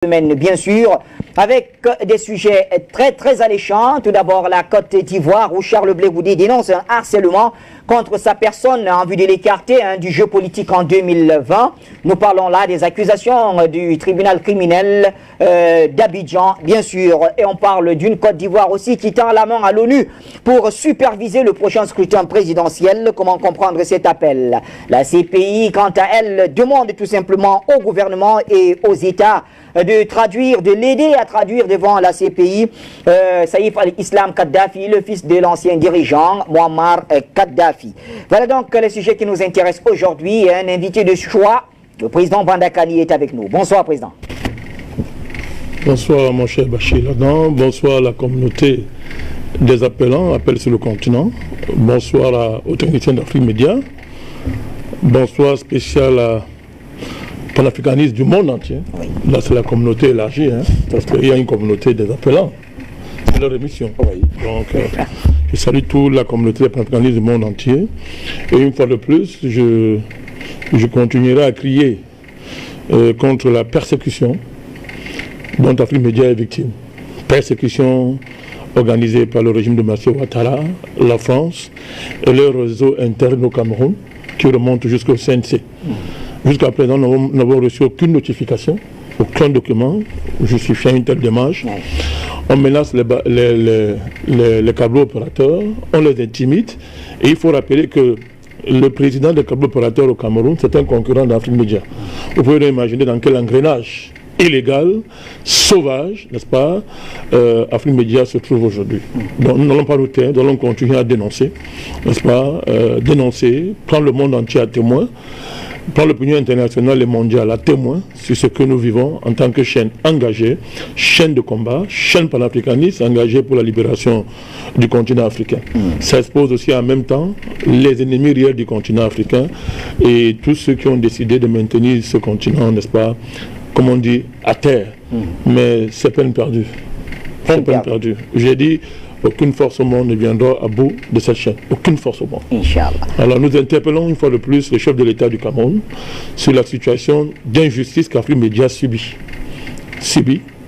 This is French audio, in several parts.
Semaine, bien sûr, avec des sujets très alléchants. Tout d'abord, la Côte d'Ivoire, où Charles Blé Goudé dénonce un harcèlement contre sa personne en vue de l'écarter du jeu politique en 2020. Nous parlons là des accusations du tribunal criminel d'Abidjan, bien sûr. Et on parle d'une Côte d'Ivoire aussi qui tend la main à l'ONU pour superviser le prochain scrutin présidentiel. Comment comprendre cet appel? La CPI, quant à elle, demande tout simplement au gouvernement et aux États de traduire, de l'aider à traduire devant la CPI Saïf al-Islam Kadhafi, le fils de l'ancien dirigeant Muammar Kadhafi. Voilà donc les sujets qui nous intéressent aujourd'hui. Un invité de choix, le président Bandakani est avec nous. Bonsoir, président. Bonsoir, mon cher Bachir Ladan. Bonsoir à la communauté des appelants, appels sur le continent. Bonsoir aux techniciens d'Afrique Média. Bonsoir spécial à panafricanistes du monde entier. Oui. Là, c'est la communauté élargie, parce qu'il y a une communauté des appelants. C'est leur émission. Oui. Donc, je salue toute la communauté des panafricanistes du monde entier. Et une fois de plus, je continuerai à crier contre la persécution dont Afrique Média est victime. Persécution organisée par le régime de M. Ouattara, la France et leur réseau interne au Cameroun qui remonte jusqu'au CNC. Jusqu'à présent, nous n'avons reçu aucune notification, aucun document justifiant une telle démarche. On menace les câbles opérateurs, on les intimide. Et il faut rappeler que le président des câbles opérateurs au Cameroun, c'est un concurrent d'Afrique Média. Vous pouvez imaginer dans quel engrenage illégal, sauvage, n'est-ce pas, Afrique Média se trouve aujourd'hui. Donc nous n'allons pas nous taire, nous allons continuer à dénoncer, n'est-ce pas, dénoncer, prendre le monde entier à témoin, prendre l'opinion internationale et mondiale à témoin sur ce que nous vivons en tant que chaîne engagée, chaîne de combat, chaîne panafricaniste engagée pour la libération du continent africain. Ça expose aussi en même temps les ennemis réels du continent africain et tous ceux qui ont décidé de maintenir ce continent, n'est-ce pas, comme on dit, à terre. Mais c'est peine perdue. C'est peine perdue. J'ai dit, aucune force au monde ne viendra à bout de cette chaîne. Aucune force au monde. Inch'Allah. Alors nous interpellons une fois de plus le chef de l'État du Cameroun sur la situation d'injustice qu'Afrique Média subit.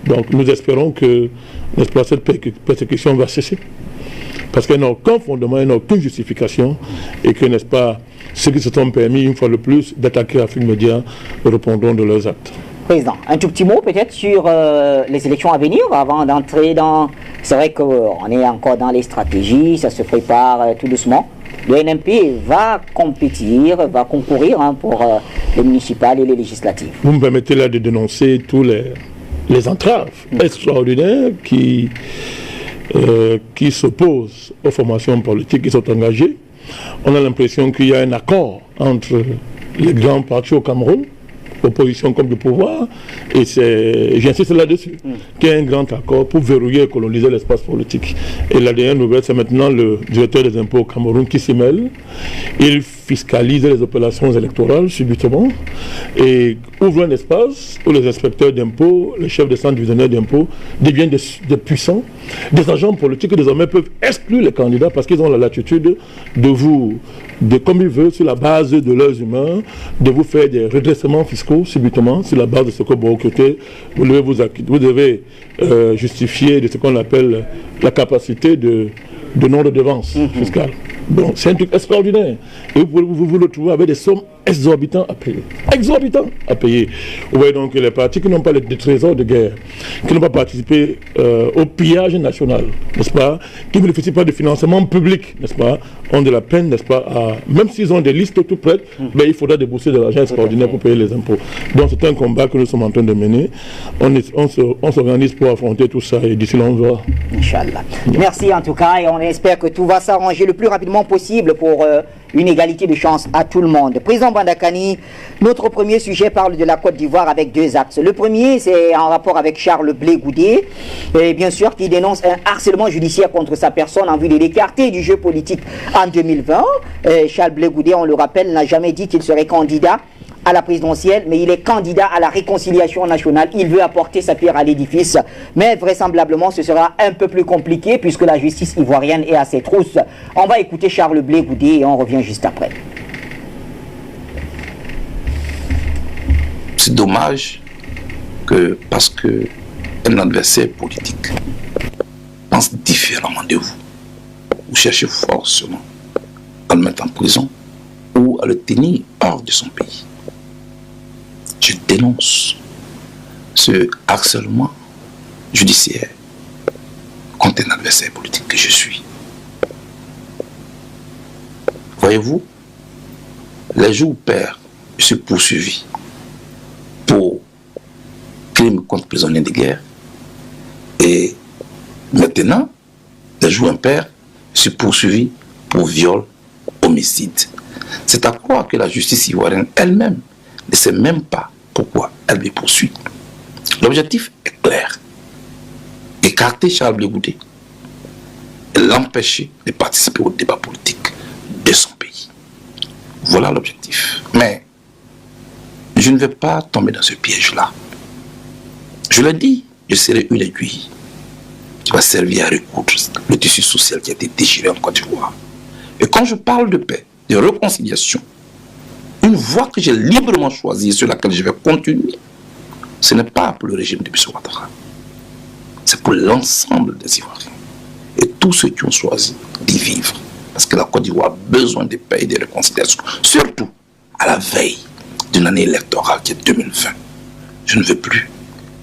Donc nous espérons que, n'est-ce pas, cette persécution va cesser. Parce qu'elle n'a aucun fondement, elle n'a aucune justification et que, n'est-ce pas, ceux qui se sont permis une fois de plus d'attaquer Afrique Média répondront de leurs actes. Président, un tout petit mot peut-être sur les élections à venir avant d'entrer dans... C'est vrai qu'on est encore dans les stratégies, ça se prépare tout doucement. Le NMP va compétir, va concourir pour les municipales et les législatives. Vous me permettez là de dénoncer tous les entraves extraordinaires qui s'opposent aux formations politiques qui sont engagées. On a l'impression qu'il y a un accord entre les grands partis au Cameroun, opposition comme le pouvoir, et j'insiste là-dessus, qu'il y a un grand accord pour verrouiller et coloniser l'espace politique. Et la dernière nouvelle, c'est maintenant le directeur des impôts au Cameroun qui s'y mêle. Il fiscalise les opérations électorales subitement et ouvre un espace où les inspecteurs d'impôts, les chefs de centre divisionnaire d'impôts deviennent des puissants. Des agents politiques désormais peuvent exclure les candidats parce qu'ils ont la latitude comme ils veulent, sur la base de leurs humains, de vous faire des redressements fiscaux subitement, sur la base de ce que vous recrutez. Vous devez justifier de ce qu'on appelle la capacité de non-redevance fiscale. Donc c'est un truc extraordinaire. Et vous vous retrouvez avec des sommes exorbitantes à payer. Exorbitantes à payer. Vous voyez donc que les partis qui n'ont pas de trésors de guerre, qui n'ont pas participé au pillage national, n'est-ce pas, qui ne bénéficient pas de financement public, n'est-ce pas, ont de la peine, n'est-ce pas, même s'ils ont des listes tout prêtes, mais il faudra débourser de l'argent extraordinaire pour payer les impôts. Donc c'est un combat que nous sommes en train de mener. On s'organise pour affronter tout ça et d'ici là on verra. Inch'Allah. Merci en tout cas et on espère que tout va s'arranger le plus rapidement possible pour une égalité de chance à tout le monde. Président Bandakani, notre premier sujet parle de la Côte d'Ivoire avec deux axes. Le premier, c'est en rapport avec Charles Blé Goudé, et bien sûr, qui dénonce un harcèlement judiciaire contre sa personne en vue de l'écarter du jeu politique en 2020. Charles Blé Goudé, on le rappelle, n'a jamais dit qu'il serait candidat à la présidentielle, mais il est candidat à la réconciliation nationale. Il veut apporter sa pierre à l'édifice, mais vraisemblablement ce sera un peu plus compliqué puisque la justice ivoirienne est à ses trousses. On va écouter Charles Blé Goudé et on revient juste après. C'est dommage que parce qu'un adversaire politique pense différemment de vous, vous cherchez forcément à le mettre en prison ou à le tenir hors de son pays. Je dénonce ce harcèlement judiciaire contre un adversaire politique que je suis. Voyez-vous, les jours où père, je suis poursuivi pour crime contre prisonniers de guerre, et maintenant, les jours impair, je suis poursuivi pour viol, homicide. C'est à croire que la justice ivoirienne elle-même ne sait même pas pourquoi elle me poursuit. L'objectif est clair. Écarter Charles Blé Goudé et l'empêcher de participer au débat politique de son pays. Voilà l'objectif. Mais je ne vais pas tomber dans ce piège-là. Je l'ai dit, je serai une aiguille qui va servir à recoudre le tissu social qui a été déchiré en Côte d'Ivoire. Et quand je parle de paix, de réconciliation, une voie que j'ai librement choisie et sur laquelle je vais continuer, ce n'est pas pour le régime de M. Ouattara. C'est pour l'ensemble des Ivoiriens. Et tous ceux qui ont choisi d'y vivre. Parce que la Côte d'Ivoire a besoin de paix et de réconciliation. Surtout à la veille d'une année électorale qui est 2020. Je ne veux plus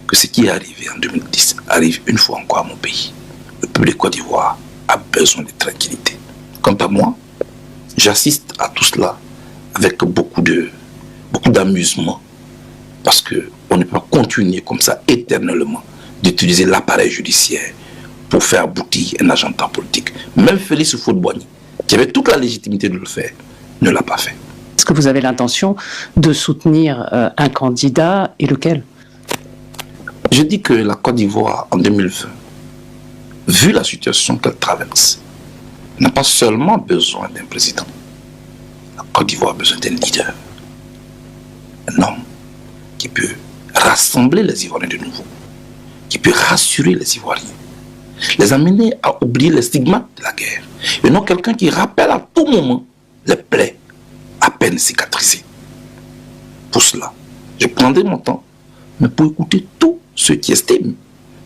que ce qui est arrivé en 2010 arrive une fois encore à mon pays. Le peuple de Côte d'Ivoire a besoin de tranquillité. Quant à moi, j'assiste à tout cela avec beaucoup d'amusement. Parce qu'on ne peut pas continuer comme ça éternellement d'utiliser l'appareil judiciaire pour faire aboutir un agenda politique. Même Félix Houphouët-Boigny, qui avait toute la légitimité de le faire, ne l'a pas fait. Est-ce que vous avez l'intention de soutenir un candidat et lequel? Je dis que la Côte d'Ivoire en 2020, vu la situation qu'elle traverse, n'a pas seulement besoin d'un président. La Côte d'Ivoire a besoin d'un leader. Un homme qui peut rassembler les Ivoiriens de nouveau, qui peut rassurer les Ivoiriens, les amener à oublier les stigmates de la guerre, et non quelqu'un qui rappelle à tout moment les plaies à peine cicatrisées. Pour cela, je prendrai mon temps, mais pour écouter tous ceux qui estiment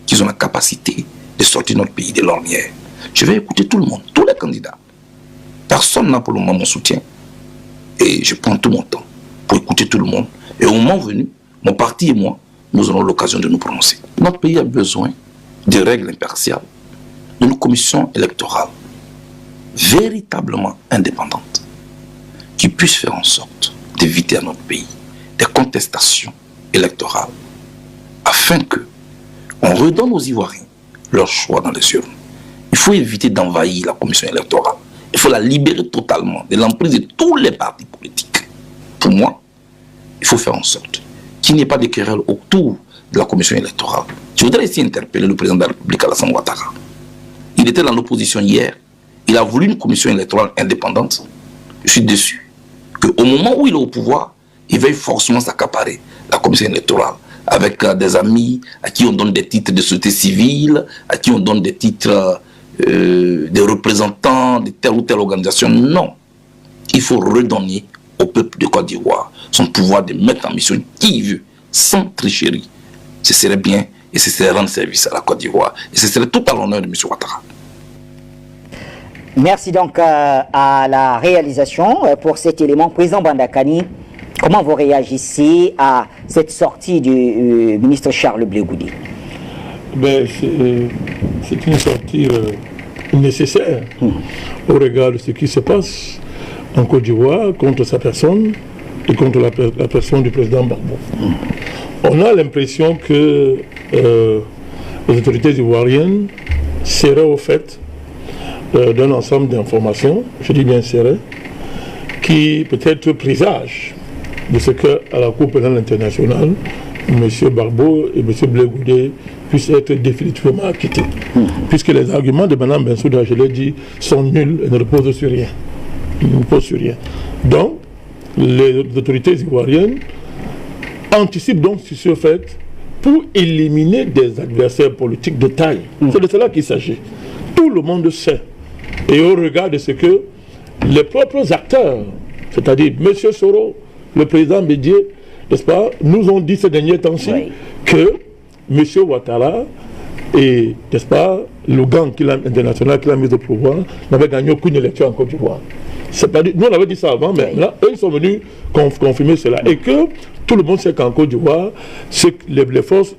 qu'ils ont la capacité de sortir notre pays de l'ornière. Je vais écouter tout le monde, tous les candidats. Personne n'a pour le moment mon soutien. Et je prends tout mon temps pour écouter tout le monde. Et au moment venu, mon parti et moi, nous aurons l'occasion de nous prononcer. Notre pays a besoin de règles impartiales, d'une commission électorale véritablement indépendante, qui puisse faire en sorte d'éviter à notre pays des contestations électorales, afin que on redonne aux Ivoiriens leur choix dans les urnes. Il faut éviter d'envahir la commission électorale. Il faut la libérer totalement de l'emprise de tous les partis politiques. Pour moi, il faut faire en sorte qu'il n'y ait pas de querelle autour de la commission électorale. Je voudrais ici interpeller le président de la République, Alassane Ouattara. Il était dans l'opposition hier. Il a voulu une commission électorale indépendante. Je suis déçu qu'au moment où il est au pouvoir, il veuille forcément s'accaparer la commission électorale avec des amis à qui on donne des titres de société civile, à qui on donne des titres de représentants de telle ou telle organisation. Non. Il faut redonner au peuple de Côte d'Ivoire son pouvoir de mettre en mission qui veut, sans tricherie. Ce serait bien et ce serait rendre service à la Côte d'Ivoire. Et ce serait tout à l'honneur de M. Ouattara. Merci donc à la réalisation pour cet élément. Président Bandakani, comment vous réagissez à cette sortie du ministre Charles Blé Goudé? C'est une sortie nécessaire au regard de ce qui se passe en Côte d'Ivoire contre sa personne et contre la personne du président Gbagbo. On a l'impression que les autorités ivoiriennes seraient au fait d'un ensemble d'informations, je dis bien seraient, qui peut-être présagent de ce qu'à la Cour pénale internationale, M. Gbagbo et M. Blé Goudé puissent être définitivement acquittés. Puisque les arguments de Mme Bensouda, je l'ai dit, sont nuls et ne reposent sur rien. Ils ne reposent sur rien. Donc, les autorités ivoiriennes anticipent donc sur ce fait pour éliminer des adversaires politiques de taille. C'est de cela qu'il s'agit. Tout le monde sait. Et au regard de ce que les propres acteurs, c'est-à-dire M. Soro, le président Bédié, n'est-ce pas, nous ont dit ces derniers temps-ci que M. Ouattara et, n'est-ce pas, le gang international qu'il a mis au pouvoir n'avait gagné aucune élection en Côte d'Ivoire. Nous on avait dit ça avant, mais là, eux ils sont venus confirmer cela. Et que tout le monde sait qu'en Côte d'Ivoire, les forces,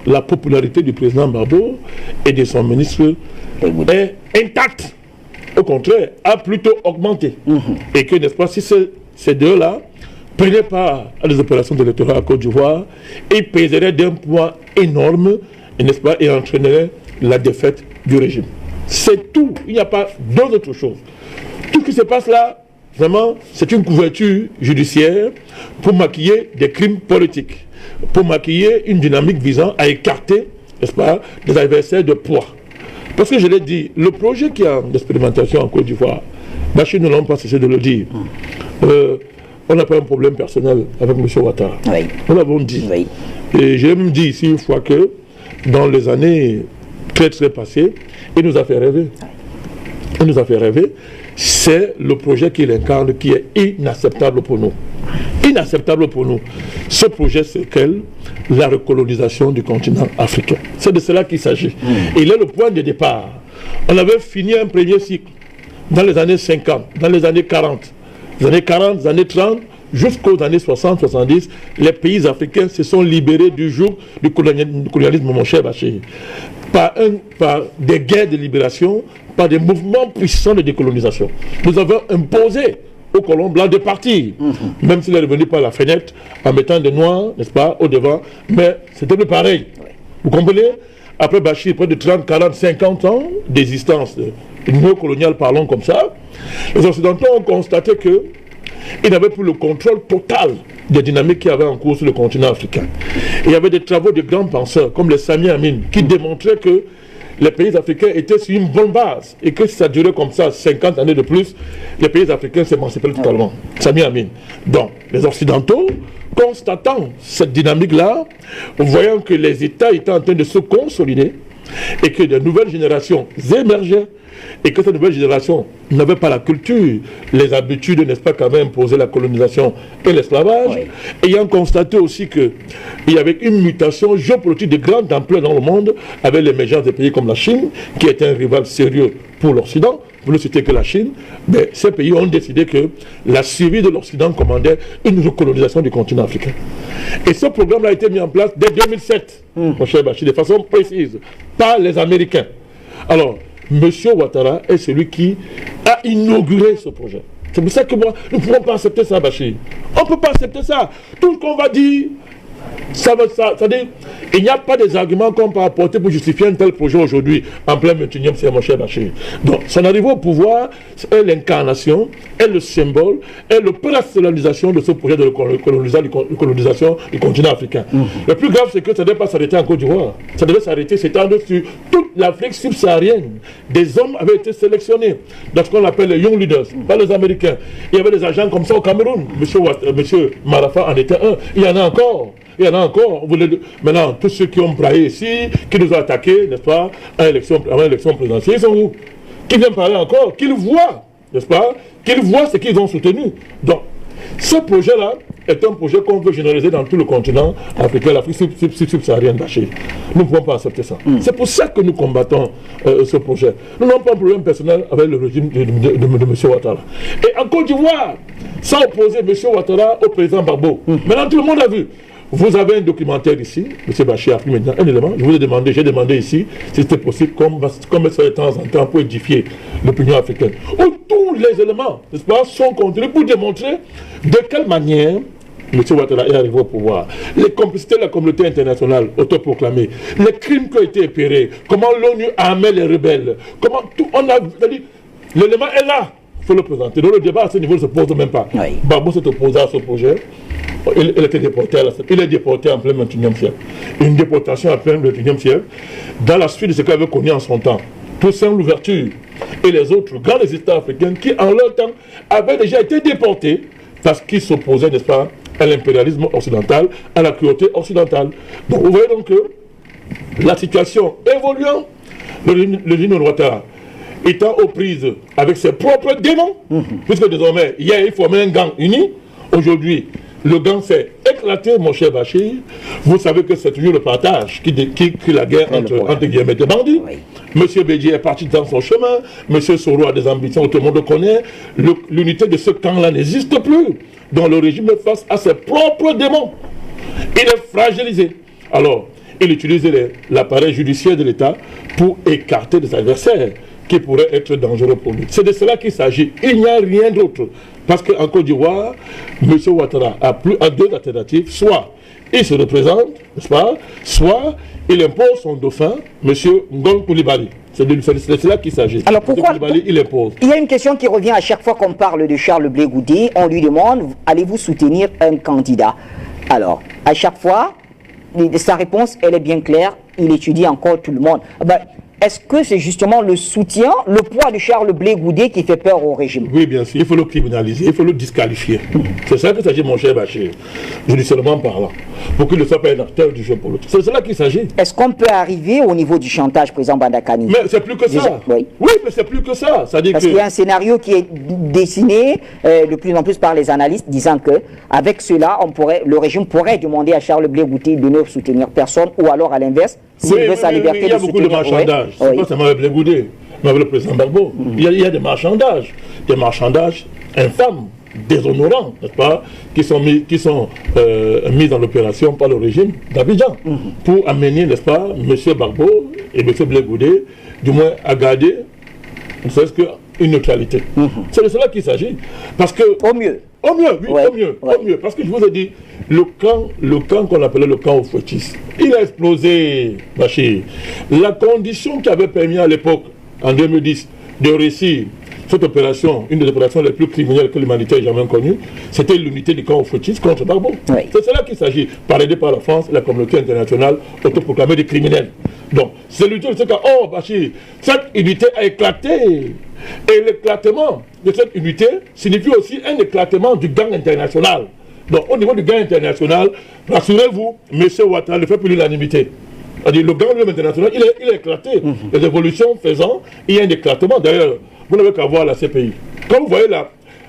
la popularité du président Gbagbo et de son ministre est intacte. Au contraire, a plutôt augmenté. Et que, n'est-ce pas, si ces deux-là prenaient part à des opérations d'électorat à Côte d'Ivoire, ils pèseraient d'un poids énorme, n'est-ce pas, et entraîneraient la défaite du régime. C'est tout. Il n'y a pas d'autre chose. Tout ce qui se passe là, vraiment, c'est une couverture judiciaire pour maquiller des crimes politiques, pour maquiller une dynamique visant à écarter, n'est-ce pas, des adversaires de poids. Parce que je l'ai dit, le projet qui est en expérimentation en Côte d'Ivoire, Bachir ne l'ont pas cessé de le dire. On n'a pas un problème personnel avec M. Ouattara. Nous l'avons dit. Et j'ai même dit ici une fois que dans les années très passées, il nous a fait rêver. Il nous a fait rêver. C'est le projet qu'il incarne qui est inacceptable pour nous. Inacceptable pour nous. Ce projet, c'est quel? La recolonisation du continent africain. C'est de cela qu'il s'agit. Il est le point de départ. On avait fini un premier cycle dans les années 50, dans les années 40. Les années 40, les années 30, jusqu'aux années 60-70, les pays africains se sont libérés du joug du colonialisme, mon cher Bachir. Par des guerres de libération, par des mouvements puissants de décolonisation. Nous avons imposé aux colons blancs de partir, même s'il est revenu par la fenêtre, en mettant des noirs, n'est-ce pas, au devant, mais c'était le pareil. Vous comprenez? Après Bachir, près de 30, 40, 50 ans d'existence néocoloniale, parlons comme ça, les Occidentaux ont constaté qu'ils n'avaient plus le contrôle total des dynamiques qu'il y avait en cours sur le continent africain. Et il y avait des travaux de grands penseurs, comme les Sami Amin, qui démontraient que les pays africains étaient sur une bonne base et que si ça durait comme ça 50 années de plus, les pays africains s'émanciperaient totalement. Sami Amin. Donc, les Occidentaux, constatant cette dynamique-là, voyant que les États étaient en train de se consolider et que de nouvelles générations émergeaient, et que cette nouvelle génération n'avait pas la culture, les habitudes, n'est-ce pas, qu'avait imposé la colonisation et l'esclavage, ayant constaté aussi qu'il y avait une mutation géopolitique de grande ampleur dans le monde, avec l'émergence des pays comme la Chine, qui était un rival sérieux pour l'Occident. Vous ne citez que la Chine, mais ces pays ont décidé que la survie de l'Occident commandait une recolonisation du continent africain. Et ce programme a été mis en place dès 2007, mon cher Bachir, de façon précise, par les Américains. Alors, M. Ouattara est celui qui a inauguré ce projet. C'est pour ça que moi, nous ne pouvons pas accepter ça, Bachir. On ne peut pas accepter ça. Tout ce qu'on va dire, ça veut ça. C'est-à-dire, il n'y a pas des arguments qu'on peut apporter pour justifier un tel projet aujourd'hui, en plein 21e siècle, mon cher Bachir. Donc, son arrivée au pouvoir est l'incarnation, est le symbole, est la personnalisation de ce projet de colonisation du continent africain. Le plus grave, c'est que ça ne devait pas s'arrêter en Côte d'Ivoire. Ça devait s'arrêter, s'étendre sur toute l'Afrique subsaharienne. Des hommes avaient été sélectionnés dans ce qu'on appelle les Young Leaders, par les Américains. Il y avait des agents comme ça au Cameroun. Monsieur Marafa en était un. Il y en a encore. Il y en a encore. Maintenant, tous ceux qui ont braillé ici, qui nous ont attaqués, n'est-ce pas, à l'élection présidentielle, ils sont où? Qui viennent parler encore? Qu'ils voient, n'est-ce pas, qu'ils voient ce qu'ils ont soutenu. Donc, ce projet-là est un projet qu'on veut généraliser dans tout le continent africain, l'Afrique subsaharienne d'Achille. Nous ne pouvons pas accepter ça. C'est pour ça que nous combattons ce projet. Nous n'avons pas un problème personnel avec le régime de M. Ouattara. Et en Côte d'Ivoire, sans opposer M. Ouattara au président Gbagbo. Maintenant, tout le monde a vu. Vous avez un documentaire ici, M. Bachir a pris maintenant un élément. Je vous ai demandé, j'ai demandé ici si c'était possible, comme ça de temps en temps pour édifier l'opinion africaine. Où tous les éléments, n'est-ce pas, sont contenus pour démontrer de quelle manière M. Ouattara est arrivé au pouvoir. Les complicités de la communauté internationale autoproclamée, les crimes qui ont été opérés, comment l'ONU armait les rebelles, comment tout, on a dit, l'élément est là, il faut le présenter. Donc le débat à ce niveau ne se pose même pas. Gbagbo s'est opposé à ce projet. Il était déporté il est déporté en plein 21e siècle. Une déportation en plein 21e siècle, dans la suite de ce qu'il avait connu en son temps. Toussaint Louverture et les autres grands États africains qui, en leur temps, avaient déjà été déportés parce qu'ils s'opposaient, n'est-ce pas, à l'impérialisme occidental, à la cruauté occidentale. Donc vous voyez donc que la situation évoluant, le régime Ouattara étant aux prises avec ses propres démons, puisque désormais, hier, il formait un gang uni, aujourd'hui, le gang s'est éclaté, mon cher Bachir. Vous savez que c'est toujours le partage qui crie la guerre entre guillemets des bandits. Oui. Monsieur Bédier est parti dans son chemin. Monsieur Soro a des ambitions, tout le monde le connaît. L'unité de ce camp-là n'existe plus. Donc le régime est face à ses propres démons. Il est fragilisé. Alors, il utilise l'appareil judiciaire de l'État pour écarter des adversaires qui pourraient être dangereux pour lui. C'est de cela qu'il s'agit. Il n'y a rien d'autre. Parce qu'en Côte d'Ivoire, M. Ouattara a deux alternatives. Soit il se représente, n'est-ce pas? Soit il impose son dauphin, M. Ngong Coulibaly. C'est de cela qu'il s'agit. Alors pourquoi il impose. Il y a une question qui revient à chaque fois qu'on parle de Charles Blé Goudé. On lui demande, allez-vous soutenir un candidat? Alors, à chaque fois, sa réponse, elle est bien claire. Il étudie encore tout le monde. Est-ce que c'est justement le soutien, le poids de Charles Blé Goudé qui fait peur au régime? Oui, bien sûr. Il faut le criminaliser, il faut le disqualifier. C'est ça qu'il s'agit, mon cher Bachir, judiciairement parlant, pour qu'il ne soit pas un acteur du jeu politique. C'est cela qu'il s'agit. Est-ce qu'on peut arriver au niveau du chantage, président Bandakani? Mais c'est plus que ça. Oui, mais c'est plus que ça. Parce qu'il y a un scénario qui est dessiné de plus en plus par les analystes, disant que avec cela, le régime pourrait demander à Charles Blé Goudé de ne soutenir personne, ou alors à l'inverse, s'il veut sa liberté de soutenir. Il y a beaucoup de marchandages. C'est pas seulement avec Blé Goudé, mais avec le président Gbagbo. Il y a des marchandages infâmes, déshonorants, n'est-ce pas, qui sont mis dans l'opération par le régime d'Abidjan pour amener, n'est-ce pas, M. Gbagbo et M. Blé Goudé, du moins à garder, ne serait-ce qu'une neutralité. C'est de cela qu'il s'agit. Parce que... Au mieux. Au mieux, oui, au mieux. Parce que je vous ai dit, le camp qu'on appelait le camp aux fouettistes, il a explosé, Bachir. La condition qui avait permis à l'époque, en 2010, de réussir cette opération, une des opérations les plus criminelles que l'humanité ait jamais connue, c'était l'unité du camp aux fouettistes contre Gbagbo. Oui. C'est cela qu'il s'agit, par aidé par la France et la communauté internationale autoproclamée des criminels. Donc, c'est l'unité de ce camp. Oh, Bachir, cette unité a éclaté. Et l'éclatement de cette unité signifie aussi un éclatement du gang international. Donc au niveau du gang international, rassurez-vous, M. Ouattara ne fait plus l'unanimité. C'est-à-dire le gang international, il est éclaté. Les évolutions faisant, il y a un éclatement. D'ailleurs, vous n'avez qu'à voir la CPI. Comme vous voyez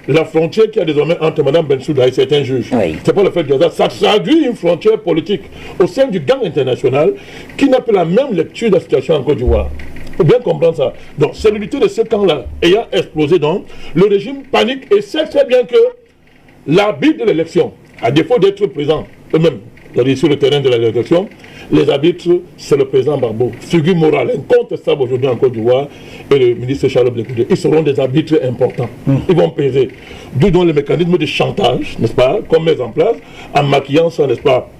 la frontière qu'il y a désormais entre Mme Bensouda et certains juges, c'est pas le fait de hasard, ça traduit une frontière politique au sein du gang international qui n'a pas la même lecture de la situation en Côte d'Ivoire. Il faut bien comprendre ça. Donc, c'est l'unité de ce camp-là ayant explosé, donc, le régime panique et sait très bien que l'arbitre de l'élection, à défaut d'être présent eux-mêmes, c'est-à-dire sur le terrain de l'élection, les arbitres, c'est le président Gbagbo, figure morale incontestable aujourd'hui en Côte d'Ivoire, et le ministre Charles Blé Goudé. Ils seront des arbitres importants. Ils vont peser. D'où donc le mécanisme de chantage, n'est-ce pas, qu'on met en place, en maquillant ça, n'est-ce pas,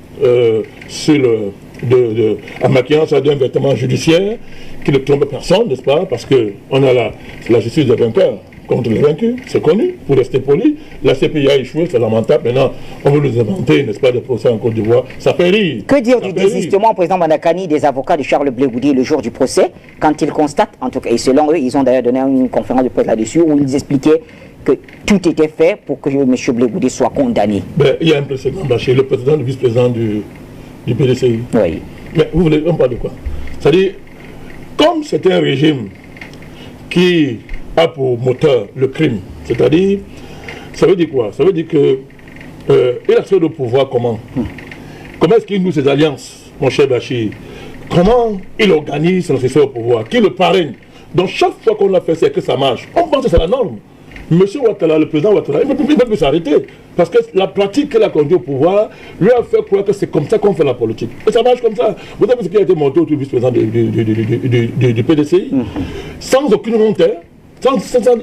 en maquillant ça d'un vêtement judiciaire qui ne trompe personne, n'est-ce pas, parce qu'on a la justice des vainqueurs contre les vaincus, c'est connu, pour rester poli. La CPI a échoué, c'est lamentable. Maintenant, on veut nous inventer, n'est-ce pas, des procès en Côte d'Ivoire. Ça fait rire. Que dire du désistement, président Bandakani, des avocats de Charles Blé Goudé le jour du procès, quand ils constatent, en tout cas, et selon eux, ils ont d'ailleurs donné une conférence de presse là-dessus, où ils expliquaient que tout était fait pour que M. Blé Goudé soit condamné. Il y a un précédent, Bachir, le président, le vice-président du PDCI. Oui. Mais vous voulez, on parle de quoi? C'est-à-dire, comme c'est un régime qui a pour moteur le crime, c'est-à-dire, ça veut dire quoi? Ça veut dire que il accède au pouvoir comment? Comment est-ce qu'il noue ses alliances, mon cher Bachir? Comment il organise son succès au pouvoir? Qui le parraine? Donc chaque fois qu'on l'a fait, c'est que ça marche. On pense que c'est la norme. Monsieur Ouattara, le président Ouattara, il ne peut plus s'arrêter. Parce que la pratique qu'il a conduit au pouvoir lui a fait croire que c'est comme ça qu'on fait la politique. Et ça marche comme ça. Vous savez ce qui a été monté autour du vice-président du PDCI, sans aucune honte, hein,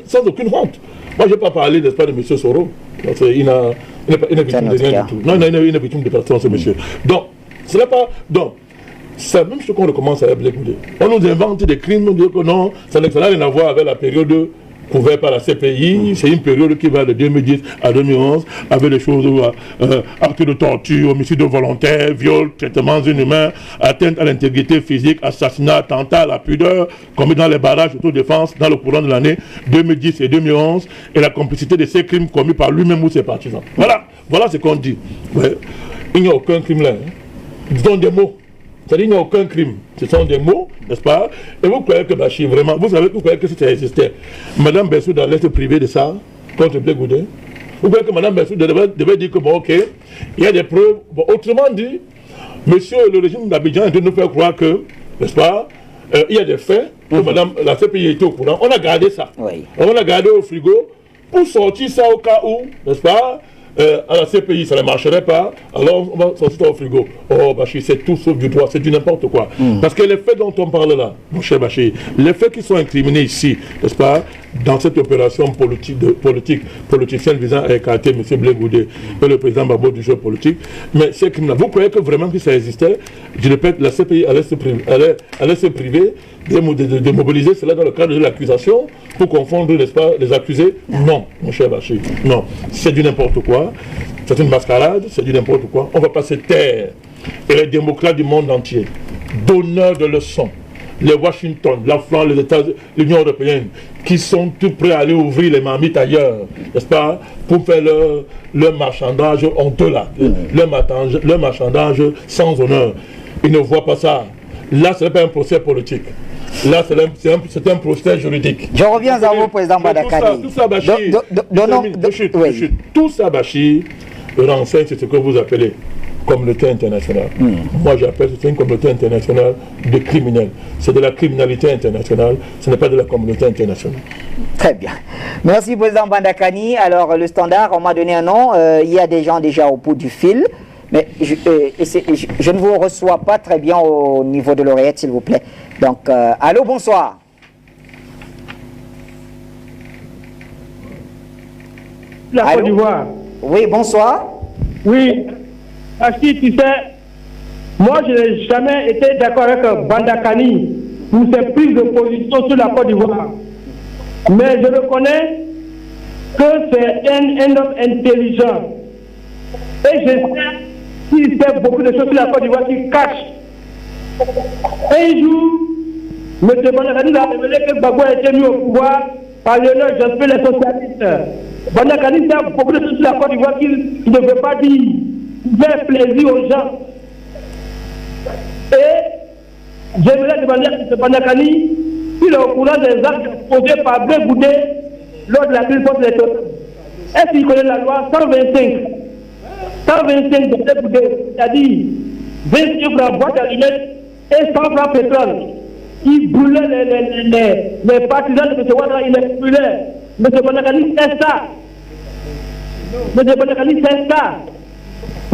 sans aucune honte. Moi, je n'ai pas parlé, n'est-ce pas, de M. Soro. Il n'est victime de rien du tout. Non, il est victime de personne, ce monsieur. Donc, ce n'est pas... Donc, c'est la même chose qu'on recommence à Blé Goudé. On nous invente des crimes, on dit que non, ça n'a rien à voir avec la période couverte par la CPI. C'est une période qui va de 2010 à 2011, avec des choses, actes de torture, homicide volontaire, viol, traitements inhumains, atteinte à l'intégrité physique, assassinat, attentat à la pudeur, commis dans les barrages d'autodéfense dans le courant de l'année 2010 et 2011, et la complicité de ces crimes commis par lui-même ou ses partisans. Voilà ce qu'on dit. Ouais. Il n'y a aucun crime là. Hein. Disons des mots. C'est-à-dire qu'il n'y a aucun crime. Ce sont des mots, n'est-ce pas? Et vous croyez que Bachir, vraiment, vous savez que vous croyez que si ça existait, Mme Bensouda allait se priver de ça contre Blé Goudé? Vous voyez que Mme Bessou devait dire que, bon, ok, il y a des preuves. Bon, autrement dit, monsieur le régime d'Abidjan est de nous faire croire que, n'est-ce pas, il y a des faits, que Madame la CPI était au courant. On a gardé ça. Oui. On a gardé au frigo pour sortir ça au cas où, n'est-ce pas, à la CPI, ça ne marcherait pas, alors on va sortir ça au frigo. Oh, Bachir, c'est tout sauf du droit, c'est du n'importe quoi. Parce que les faits dont on parle là, mon cher Bachir, les faits qui sont incriminés ici, n'est-ce pas, dans cette opération politicienne visant à écarter M. Blé Goudé et le président Babo du jeu politique, mais c'est criminel. Vous croyez que vraiment que ça existait? Je répète, la CPI allait se priver de mobiliser cela dans le cadre de l'accusation pour confondre, n'est-ce pas, les accusés? Non, mon cher Bachir, non. C'est du n'importe quoi, c'est une mascarade, c'est du n'importe quoi. On ne va pas se taire. Et les démocrates du monde entier, donneurs de leçons, les Washington, la France, les États-Unis, l'Union européenne, qui sont tout prêts à aller ouvrir les marmites ailleurs, n'est-ce pas, pour faire leur marchandage honteux là, leur marchandage sans honneur. Ils ne voient pas ça. Là, ce n'est pas un procès politique. Là, c'est un procès juridique. Je reviens à vous, président Bandakani. Tout ça, Bachir, tout ça, Bachir, renseigne sur ce que vous appelez communauté internationale. Moi, j'appelle c'est une communauté internationale de criminels. C'est de la criminalité internationale, ce n'est pas de la communauté internationale. Très bien. Merci, président Bandakani. Alors, le standard, on m'a donné un nom. Il y a des gens déjà au bout du fil. Mais je ne vous reçois pas très bien au niveau de l'oreillette, s'il vous plaît. Donc, allô, bonsoir. La Côte d'Ivoire. Oui, bonsoir. Oui. Parce que tu sais, moi je n'ai jamais été d'accord avec Bandakani pour ses prises de position sur la Côte d'Ivoire. Mais je reconnais que c'est un homme intelligent. Et je sais qu'il fait beaucoup de choses sur la Côte d'Ivoire qu'il cache. Un jour, M. Bandakani a révélé que Gbagbo a été mis au pouvoir par Léonard Jospin, les socialistes. Bandakani fait beaucoup de choses sur la Côte d'Ivoire qu'il ne veut pas dire. Faire plaisir aux gens. Et j'aimerais demander à M. Bandakani s'il est au courant des actes posés par Blé Goudé lors de la crise post-électorale. Est-ce qu'il connaît la loi 125 de Blé Goudé, c'est-à-dire 28 francs boîte à lunettes et 100 francs pétrole? Il brûlait les partisans de M. Ouattara, il les brûlait. M. Bandakani sait ça. M. Bandakani sait ça.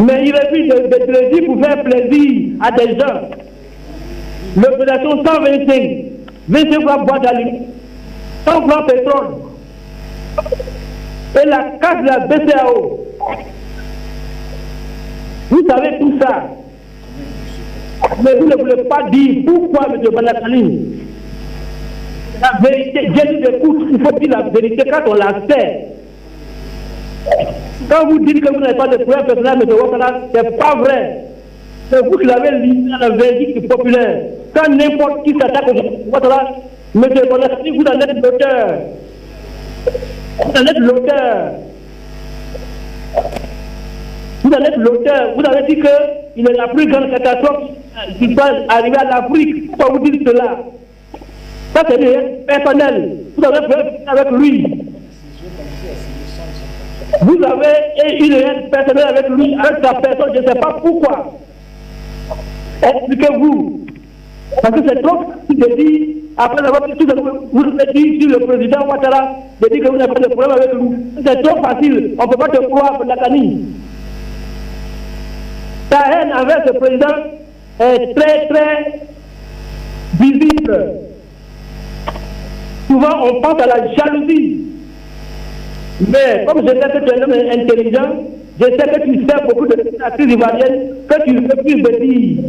Mais il refuse de le dire pour faire plaisir à des gens. L'opération 125, 25 francs boîte à l'huile, 100 francs pétrole, et la casse de la BCAO. Vous savez tout ça. Mais vous ne voulez pas dire pourquoi, M. Bandakani. La vérité, Jésus écoute, il faut dire la vérité quand on la sait. Quand vous dites que vous n'avez pas de problème personnel, M. Ouattara, ce n'est pas vrai. C'est vous qui l'avez lu dans la verdict populaire. Quand n'importe qui s'attaque au Ouattara, M. Bandakani, vous en êtes l'auteur. Vous en êtes l'auteur. Vous en êtes l'auteur. Vous avez dit qu'il est la plus grande catastrophe qui peut arriver à l'Afrique. Pourquoi vous dites cela? Ça, c'est personnel. Vous avez problème avec lui. Vous avez une haine personnelle avec lui, avec sa personne, je ne sais pas pourquoi. Expliquez-vous. Parce que c'est trop facile de dire, après avoir fait tout ce que vous avez dit sur le président Ouattara, de dire que vous n'avez pas de problème avec lui. C'est trop facile. On ne peut pas te croire, Bandakani. Ta haine envers ce président est très, très visible. Souvent, on pense à la jalousie. Mais comme je sais que tu es un homme intelligent, je sais que tu sais beaucoup de la crise ivoirienne, que tu refuses de dire.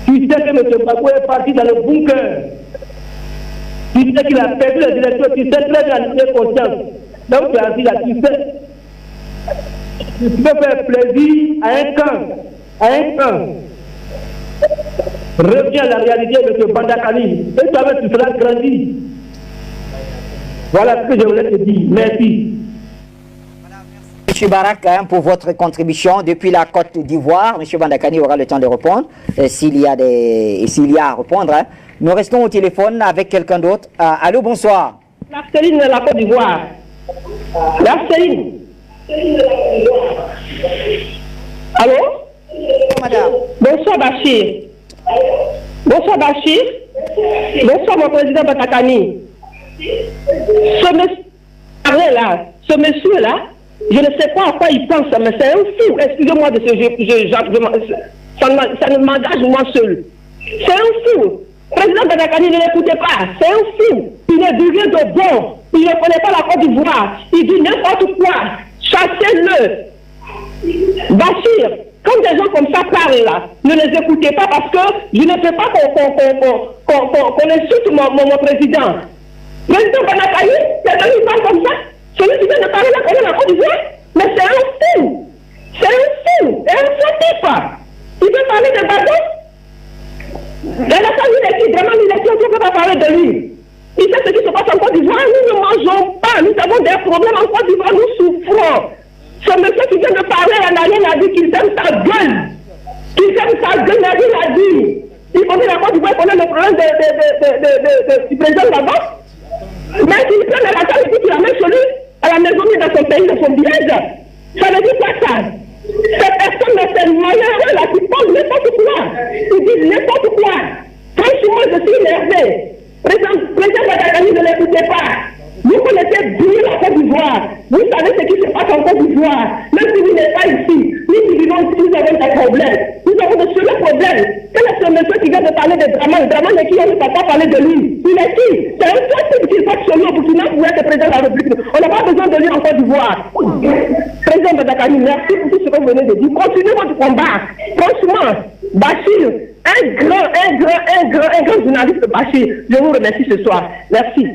Tu sais que M. Gbagbo est parti dans le bunker. Tu sais qu'il a perdu les élections, tu sais très bien en conscience. Donc tu as dit là, tu sais. Tu peux faire plaisir à un camp. Reviens à la réalité de M. Bandakani. Et toi tu seras grandi. Voilà ce que je voulais te dire. Merci. M. Barak, pour votre contribution depuis la Côte d'Ivoire. M. Bandakani aura le temps de répondre, s'il y a à répondre. Hein. Nous restons au téléphone avec quelqu'un d'autre. Allô, bonsoir. La Céline de la Côte d'Ivoire. La Céline. Allô? Madame. Bonsoir Bachir. Bonsoir Bachir. Bonsoir mon président Batakani. Ce monsieur-là, je ne sais pas à quoi il pense, mais c'est un fou. Excusez-moi de ce ça ne m'engage moi seul. C'est un fou. Président Batakani, ne l'écoutez pas. C'est un fou. Il est duré de bon. Il ne connaît pas la Côte d'Ivoire. Il dit n'importe quoi. Chassez-le. Bachir, quand des gens comme ça parlent là, ne les écoutez pas parce que je ne veux pas qu'on insulte mon président. Président Banakani, c'est lui qui parle comme ça. Celui qui vient de parler là, comme la Côte d'Ivoire, mais c'est un fou. C'est un fou. C'est un fou type. Il veut parler de bateau. Dans la famille, il est qui? Vraiment, il est qui? On ne peut pas parler de lui. Il sait ce qui se passe en Côte d'Ivoire. Nous ne mangeons pas. Nous avons des problèmes en Côte d'Ivoire. Nous souffrons. Ce monsieur qui vient de parler en alien a dit qu'il aime sa gueule. Qu'il aime sa gueule, il a dit. Il connaît la Côte d'Ivoire, il connaît le problème du président là-bas. Mais s'il prend la table et qu'il ramène chez lui, à la maison, mais dans son pays, dans son village, ça veut dire quoi ça? Cette personne, c'est malheureux là, qui pense n'importe quoi. Il dit n'importe quoi. Franchement, je suis énervé. Président Batakani, ne l'écoutez pas. Vous connaissez bien la Côte d'Ivoire. Vous savez ce qui se passe en Côte d'Ivoire. Même si vous n'êtes pas ici, nous qui vivons ici, nous avons des problèmes. Nous avons de sérieux problèmes. Quel est ce monsieur qui vient de parler de Draman? Draman est qui? On ne peut pas parler de lui. Il est qui? C'est un seul qui passe sur lui au Burkina pour être président de la République. On n'a pas besoin de lui en Côte d'Ivoire. Président Batakani, merci pour tout ce que vous venez de dire. Continuez votre combat. Franchement, Bachir, un grand journaliste Bachir, je vous remercie ce soir. Merci.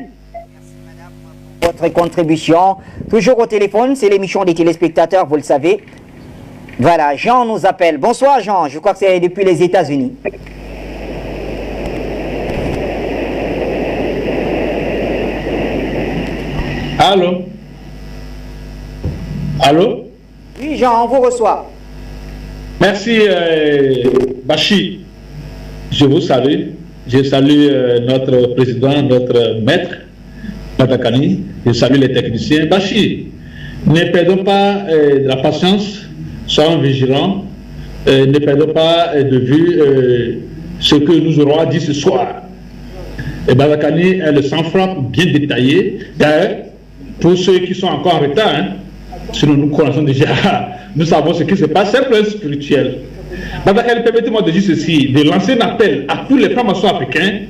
Votre contribution, toujours au téléphone, c'est l'émission des téléspectateurs, vous le savez. Voilà, Jean nous appelle. Bonsoir Jean, je crois que c'est depuis les États-Unis. Allô? Allô? Oui Jean, on vous reçoit. Merci Bachir. Je vous salue. Je salue notre président, notre maître, Batakani. Je salue les techniciens. Bachir, ne perdons pas de la patience, soyons vigilants, ne perdons pas de vue ce que nous aurons à dire ce soir. Et Batakani est le sang-froid bien détaillé. D'ailleurs, pour ceux qui sont encore en retard, hein, sinon nous connaissons déjà, nous savons ce qui se passe, c'est un plan spirituel. Batakani, permettez-moi de dire ceci, de lancer un appel à tous les francs-maçons africains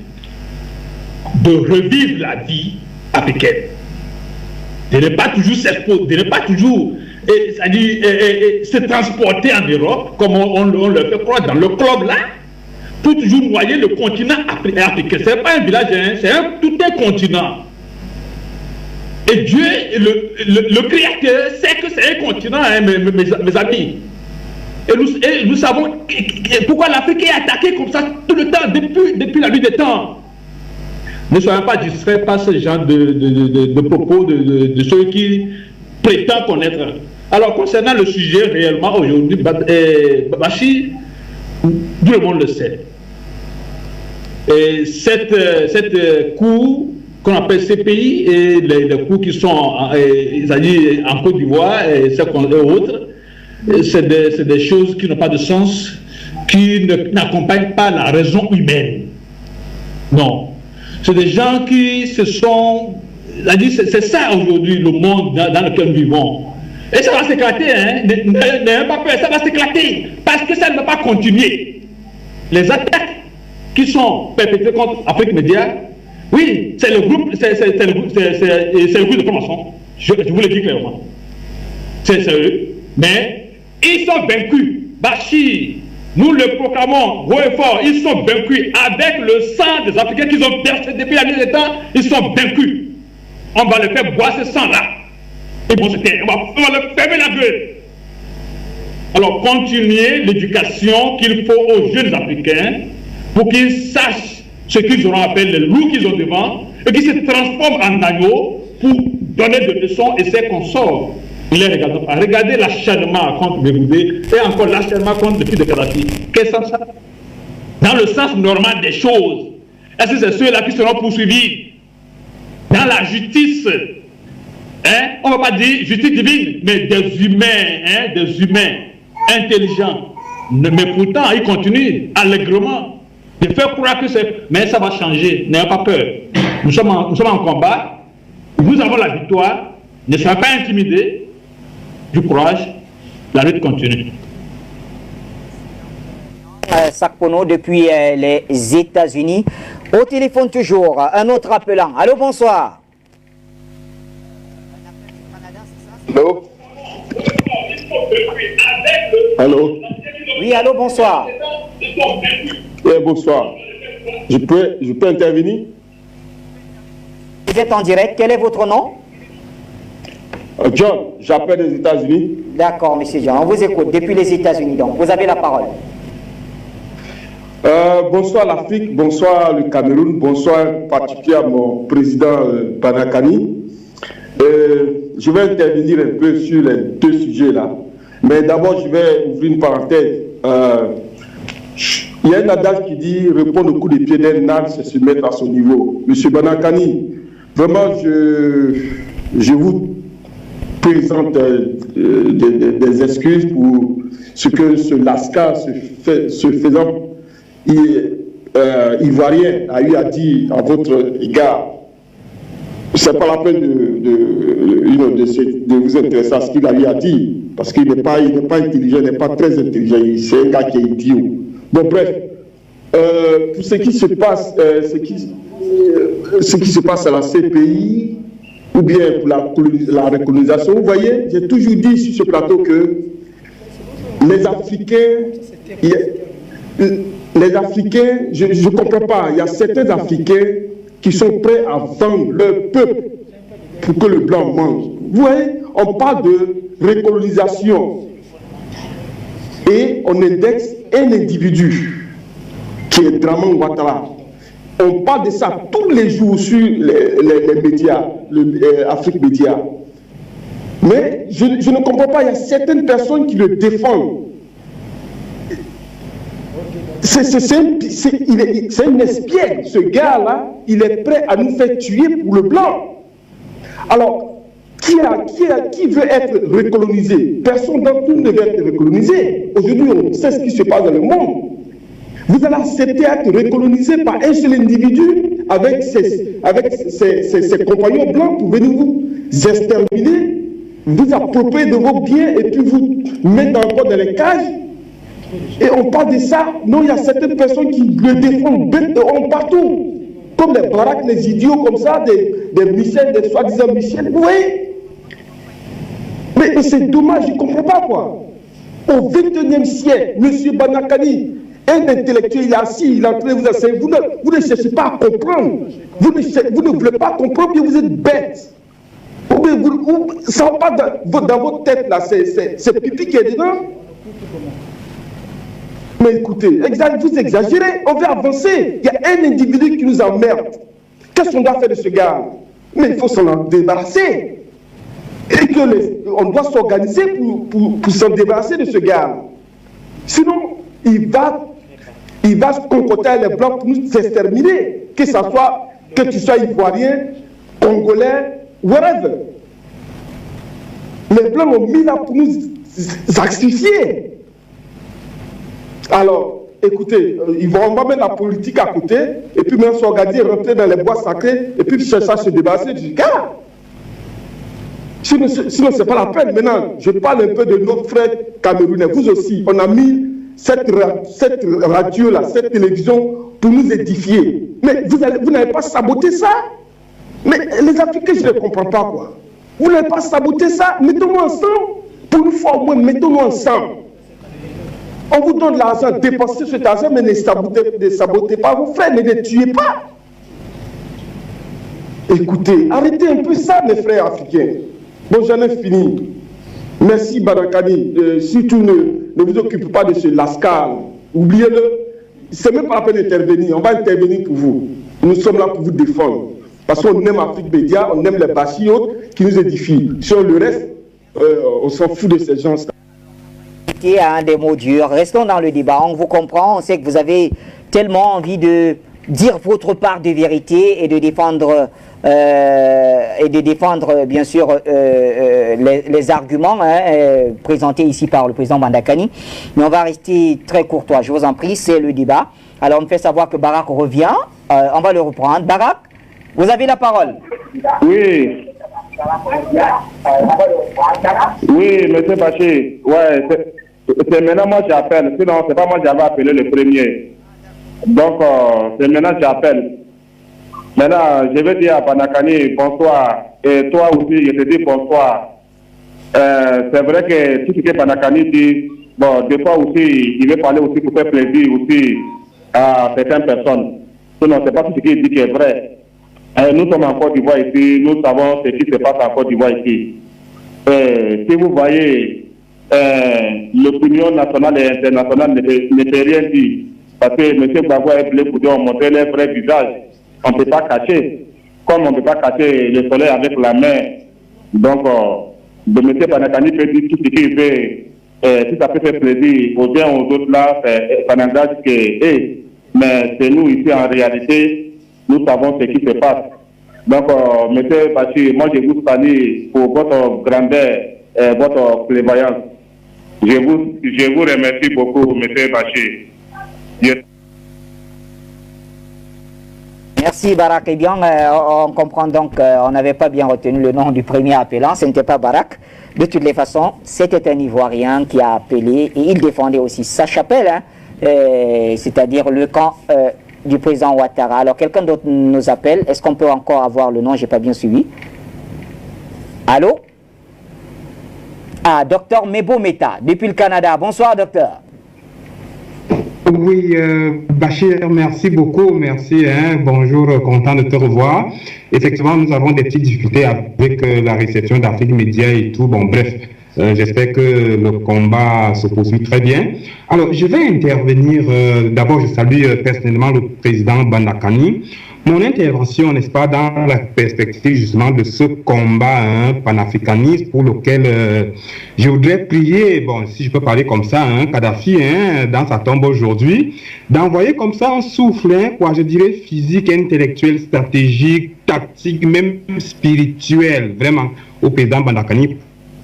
de revivre la vie africaine. De ne pas toujours s'exposer, de ne pas toujours se transporter en Europe, comme on le fait croire dans le club là, pour toujours noyer le continent africain. Ce n'est pas un village, hein, c'est tout un continent. Et Dieu, le Créateur, sait que c'est un continent, hein, mes amis. Et nous savons pourquoi l'Afrique est attaquée comme ça tout le temps, depuis la nuit des temps. Ne soyons pas distraits par ce genre de propos de ceux qui prétendent connaître. Alors, concernant le sujet réellement aujourd'hui, Bachir, tout le monde le sait. Et cette cour qu'on appelle CPI et les cours qui sont en Côte d'Ivoire et autres, c'est des choses qui n'ont pas de sens, qui n'accompagnent pas la raison humaine. Non. C'est des gens qui se sont... C'est ça aujourd'hui le monde dans lequel nous vivons. Et ça va s'éclater, hein. N'ayez pas peur, ça va s'éclater. Parce que ça ne va pas continuer. Les attaques qui sont perpétrées contre Afrique Média, oui, c'est le groupe, c'est le groupe de francs-maçons. Je vous le dis clairement. C'est eux. Mais ils sont vaincus. Bachir, nous le proclamons haut et fort, ils sont vaincus avec le sang des Africains qu'ils ont versé depuis la nuit des temps, ils sont vaincus. On va le faire boire ce sang-là. Ils vont se taire, on va le fermer la gueule. Alors continuez l'éducation qu'il faut aux jeunes Africains pour qu'ils sachent ce qu'ils auront appelé les loups qu'ils ont devant et qu'ils se transforment en agneaux pour donner des leçons et ses consorts. Ne les regardons pas. Regardez l'acharnement contre Béboudé et encore l'acharnement contre le fils de Kadhafi. Quel sens ça? Dans le sens normal des choses. Est-ce que c'est ceux-là qui seront poursuivis dans la justice? Hein? On ne va pas dire justice divine, mais des humains intelligents. Mais pourtant, ils continuent allègrement de faire croire que c'est... Mais ça va changer, n'ayez pas peur. Nous sommes en combat, nous avons la victoire, ne soyez pas intimidés, du courage, la lutte continue. Sakpono depuis les États-Unis. Au téléphone toujours, un autre appelant. Allô, bonsoir. Allô? Allô? Oui, allô, bonsoir. Bonsoir. Je peux intervenir? Vous êtes en direct. Quel est votre nom? John, j'appelle des États-Unis. D'accord, monsieur John. On vous écoute depuis les États-Unis. Donc, vous avez la parole. Bonsoir l'Afrique, bonsoir le Cameroun, bonsoir particulièrement président Banakani. Je vais intervenir un peu sur les deux sujets là. Mais d'abord, je vais ouvrir une parenthèse. Il y a un adage qui dit répondre au coup des pieds d'un âne, c'est se mettre à son niveau. Monsieur Banakani, vraiment, je vous présente des excuses pour ce que ce Lascar se faisant ivoirien a eu à dire à votre égard. C'est pas la peine de vous intéresser à ce qu'il a eu à dire, parce qu'il n'est pas intelligent, il n'est pas très intelligent, c'est un gars qui est idiot. Bon bref, pour ce qui se passe, ce qui se passe à la CPI, ou bien pour la recolonisation, vous voyez, j'ai toujours dit sur ce plateau que les Africains, je ne comprends pas, il y a certains Africains qui sont prêts à vendre leur peuple pour que le blanc mange. Vous voyez, on parle de recolonisation et on indexe un individu qui est Dramane Ouattara. On parle de ça tous les jours sur les médias, Afrique Média. Mais je ne comprends pas, il y a certaines personnes qui le défendent. C'est un espiègle, ce gars-là, il est prêt à nous faire tuer pour le blanc. Alors, qui veut être recolonisé? Personne d'entre nous ne veut être recolonisé. Aujourd'hui, on sait ce qui se passe dans le monde. Vous allez accepter d'être recolonisé par un seul individu avec ses compagnons blancs pour venir vous exterminer, vous approprier de vos biens et puis vous mettre encore dans les cages. Et on parle de ça. Non, il y a certaines personnes qui le défendent partout. Comme les baraques, les idiots comme ça, des Michel, des soi-disant Michel. Vous voyez? Mais c'est dommage, je ne comprends pas quoi. Au XXIe siècle, M. Banakani, un intellectuel, il est assis, il est en train de vous enseigner. Vous ne cherchez pas à comprendre. Vous ne voulez pas comprendre, mais vous êtes bête. Ça va pas dans votre tête là, c'est pipi qui est dedans. Mais écoutez, vous exagérez, on veut avancer. Il y a un individu qui nous emmerde. Qu'est-ce qu'on doit faire de ce gars? Mais il faut s'en débarrasser. Et on doit s'organiser pour s'en débarrasser de ce gars. Sinon, il va se concocter les blancs pour nous exterminer. Que tu sois ivoirien, congolais, whatever. Les blancs ont mis là pour nous sacrifier. Alors, écoutez, on va mettre la politique à côté, et puis même s'organiser, rentrer dans les bois sacrés, et puis chercher à se débarrasser du gars. Sinon, ce n'est pas la peine. Maintenant, je parle un peu de nos frères camerounais. Vous aussi, on a mis cette radio-là, cette télévision, pour nous édifier. Mais vous n'avez pas saboté ça. Mais les Africains, je ne comprends pas, quoi. Vous n'avez pas saboté ça. Mettons-nous ensemble. Pour une fois au moins, mettons-nous ensemble. On vous donne l'argent, dépensez cet argent, mais ne sabotez pas vos frères, ne les tuez pas. Écoutez, arrêtez un peu ça, mes frères africains. Bon, j'en ai fini. Merci, Banakani. Surtout, ne vous occupez pas de ce Lascar. Oubliez-le. C'est même pas la peine d'intervenir. On va intervenir pour vous. Nous sommes là pour vous défendre. Parce qu'on aime Afrique Média, on aime les bâchis autres qui nous édifient. Sur le reste, on s'en fout de ces gens-là. À des mots durs. Restons dans le débat. On vous comprend. On sait que vous avez tellement envie de dire votre part de vérité et de défendre bien sûr les arguments présentés ici par le président Bandakani. Mais on va rester très courtois, je vous en prie, c'est le débat. Alors on me fait savoir que Barak revient, on va le reprendre. Barak, vous avez la parole. Oui. Oui, monsieur Bachi. Ouais, c'est maintenant moi j'appelle. Sinon, c'est pas moi j'avais appelé le premier. Donc, c'est maintenant j'appelle. Maintenant, je vais dire à Bandakani bonsoir. Et toi aussi, je te dis bonsoir. C'est vrai que tout ce que Bandakani dit, bon, des fois aussi, il veut parler aussi pour faire plaisir aussi à certaines personnes. Sinon, c'est pas tout ce qu'il dit qui est vrai. Nous sommes en Côte d'Ivoire ici, nous savons ce qui se passe en Côte d'Ivoire ici. Si vous voyez, l'opinion nationale et internationale ne peut rien dire. Parce que M. Gbagbo et Blé Goudé ont montré leur vrai visage. On ne peut pas cacher. Comme on ne peut pas cacher le soleil avec la main. Donc, de M. Bandakani peut dire tout ce qu'il veut. Si ça peut faire plaisir aux uns aux autres là, ça n'engage que mais c'est nous ici en réalité, nous savons ce qui se passe. Donc, M. Bachi, moi je vous salue pour votre grandeur et votre prévoyance. Je vous remercie beaucoup, M. Bachi. Merci Barak. Eh bien, on comprend donc qu'on n'avait pas bien retenu le nom du premier appelant, ce n'était pas Barak. De toutes les façons, c'était un Ivoirien qui a appelé et il défendait aussi sa chapelle, c'est-à-dire le camp du président Ouattara. Alors, quelqu'un d'autre nous appelle. Est-ce qu'on peut encore avoir le nom? Je n'ai pas bien suivi. Allô? Ah, docteur Mebo Meta, depuis le Canada. Bonsoir, docteur. Oui, Bachir, merci beaucoup, merci, bonjour, content de te revoir. Effectivement, nous avons des petites difficultés avec la réception d'Afrique Média et tout, bon bref, j'espère que le combat se poursuit très bien. Alors, je vais intervenir, d'abord je salue personnellement le président Bandakani. Mon intervention, n'est-ce pas, dans la perspective justement de ce combat panafricaniste pour lequel je voudrais prier, bon, si je peux parler comme ça, Kadhafi, dans sa tombe aujourd'hui, d'envoyer comme ça un souffle, quoi, je dirais physique, intellectuel, stratégique, tactique, même spirituel, vraiment, au président Bandakani,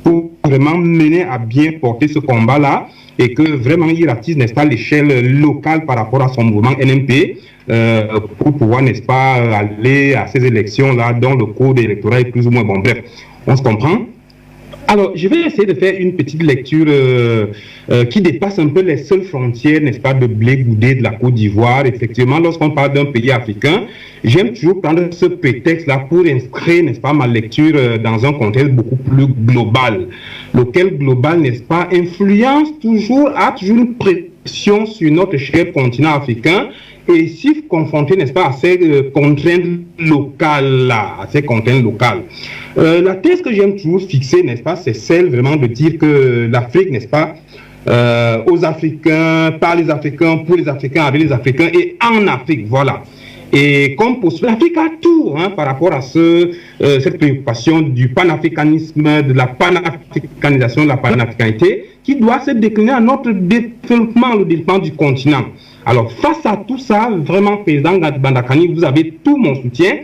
pour vraiment mener à bien porter ce combat-là et que vraiment il attise, n'est-ce pas, l'échelle locale par rapport à son mouvement NMP pour pouvoir, n'est-ce pas, aller à ces élections-là dont le code électoral est plus ou moins bon. Bref, on se comprend. Alors, je vais essayer de faire une petite lecture qui dépasse un peu les seules frontières, n'est-ce pas, de Blé Goudé, de la Côte d'Ivoire. Effectivement, lorsqu'on parle d'un pays africain, j'aime toujours prendre ce prétexte-là pour inscrire, n'est-ce pas, ma lecture dans un contexte beaucoup plus global, lequel global, n'est-ce pas, influence toujours, a toujours une pression sur notre cher continent africain, et si confronté, n'est-ce pas, à ces contraintes locales-là, à ces contraintes locales. La thèse que j'aime toujours fixer, n'est-ce pas, c'est celle vraiment de dire que l'Afrique, n'est-ce pas, aux Africains, par les Africains, pour les Africains, avec les Africains et en Afrique, voilà. Et comme pour l'Afrique a tout par rapport à cette préoccupation du panafricanisme, de la panafricanisation, de la panafricanité, qui doit se décliner à notre développement, le développement du continent. Alors, face à tout ça, vraiment, président Bandakani, vous avez tout mon soutien.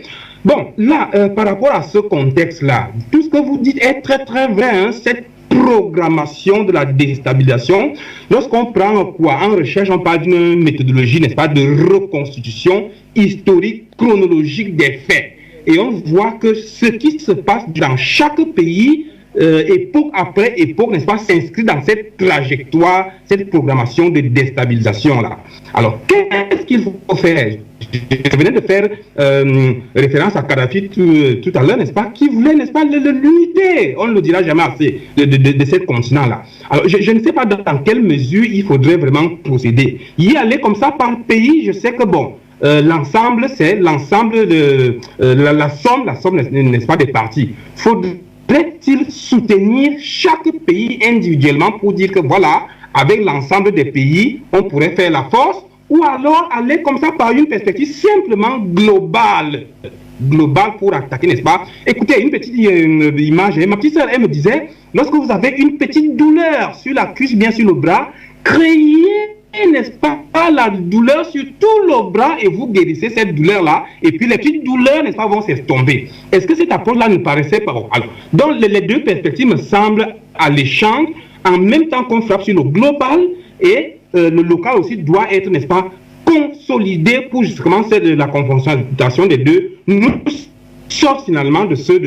Bon, là, par rapport à ce contexte-là, tout ce que vous dites est très, très vrai, cette programmation de la déstabilisation. Lorsqu'on prend quoi en recherche, on parle d'une méthodologie, n'est-ce pas, de reconstitution historique, chronologique des faits. Et on voit que ce qui se passe dans chaque pays, époque après époque, n'est-ce pas, s'inscrit dans cette trajectoire, cette programmation de déstabilisation-là. Alors, qu'est-ce qu'il faut faire? Je venais de faire référence à Kadhafi tout à l'heure, n'est-ce pas, qui voulait, n'est-ce pas, l'unité, on ne le dira jamais assez, de ce continent-là. Alors, je ne sais pas dans quelle mesure il faudrait vraiment procéder. Y aller comme ça par pays, je sais que, bon, l'ensemble, c'est l'ensemble de la somme, n'est-ce pas, des parties. Faudrait-il soutenir chaque pays individuellement pour dire que voilà, avec l'ensemble des pays, on pourrait faire la force, ou alors aller comme ça par une perspective simplement globale pour attaquer, n'est-ce pas? Écoutez, une petite image, ma petite sœur, elle me disait, lorsque vous avez une petite douleur sur la cuisse, bien sur le bras, créez n'est-ce pas, la douleur sur tout le bras et vous guérissez cette douleur-là, et puis les petites douleurs, n'est-ce pas, vont s'estomper. Est-ce que cette approche-là ne paraissait pas... Alors, donc les deux perspectives me semblent alléchantes, en même temps qu'on frappe sur le global, et le local aussi doit être, n'est-ce pas, consolidé pour justement faire de la confrontation des deux, nous sort finalement de ceux.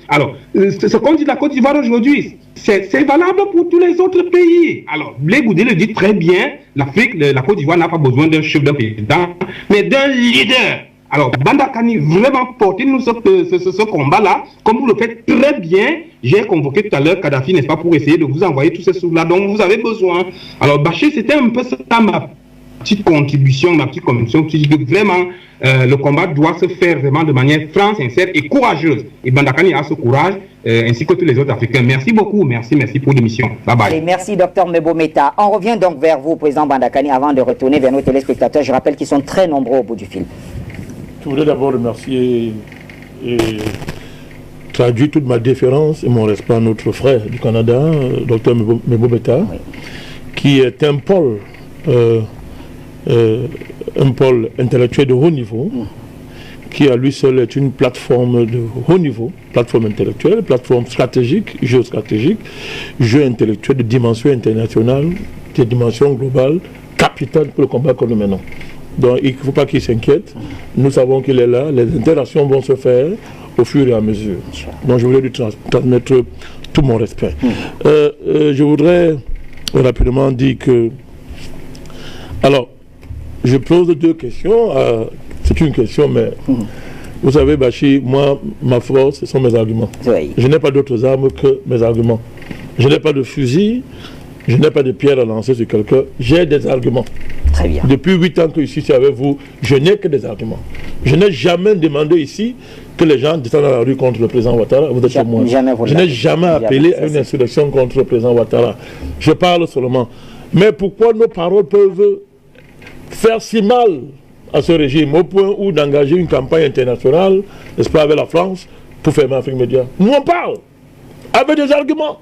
Alors, ce qu'on dit de la Côte d'Ivoire aujourd'hui, c'est valable pour tous les autres pays. Alors, Blé Goudé le dit très bien, l'Afrique, la Côte d'Ivoire n'a pas besoin d'un chef, d'un président, mais d'un leader. Alors, Bandakani, vraiment portez-nous ce combat-là, comme vous le faites très bien. J'ai convoqué tout à l'heure Kadhafi, n'est-ce pas, pour essayer de vous envoyer tous ces sous-là dont vous avez besoin. Alors, Bachir, c'était un peu ça ma petite contribution, ma petite contribution, qui dit que vraiment, le combat doit se faire vraiment de manière franche, sincère et courageuse. Et Bandakani a ce courage, ainsi que tous les autres Africains. Merci beaucoup, merci pour l'émission. Bye bye. Allez, merci, Dr Mebo Metta. On revient donc vers vous, Président Bandakani, avant de retourner vers nos téléspectateurs. Je rappelle qu'ils sont très nombreux au bout du fil. Je voudrais d'abord remercier et traduire toute ma déférence et mon respect à notre frère du Canada, Dr Mebo Metta, oui, qui est un pôle intellectuel de haut niveau, qui à lui seul est une plateforme de haut niveau, plateforme intellectuelle, plateforme stratégique, géostratégique, jeu intellectuel de dimension internationale, de dimension globale, capitale pour le combat que nous menons. Donc il ne faut pas qu'il s'inquiète, nous savons qu'il est là, les interactions vont se faire au fur et à mesure. Donc je voulais lui transmettre tout mon respect. Je voudrais rapidement dire que... Alors, je pose deux questions. C'est une question, mais vous savez, Bachir, moi, ma force, ce sont mes arguments. Oui. Je n'ai pas d'autres armes que mes arguments. Je n'ai pas de fusil, je n'ai pas de pierre à lancer sur quelqu'un. J'ai des arguments. Très bien. Depuis 8 ans que je suis avec vous, je n'ai que des arguments. Je n'ai jamais demandé ici que les gens descendent dans la rue contre le président Ouattara. Vous êtes chez moi. Je n'ai jamais appelé à une insurrection contre le président Ouattara. Je parle seulement. Mais pourquoi nos paroles peuvent faire si mal à ce régime au point où d'engager une campagne internationale, n'est-ce pas, avec la France pour fermer Afrique Média? Nous on parle avec des arguments.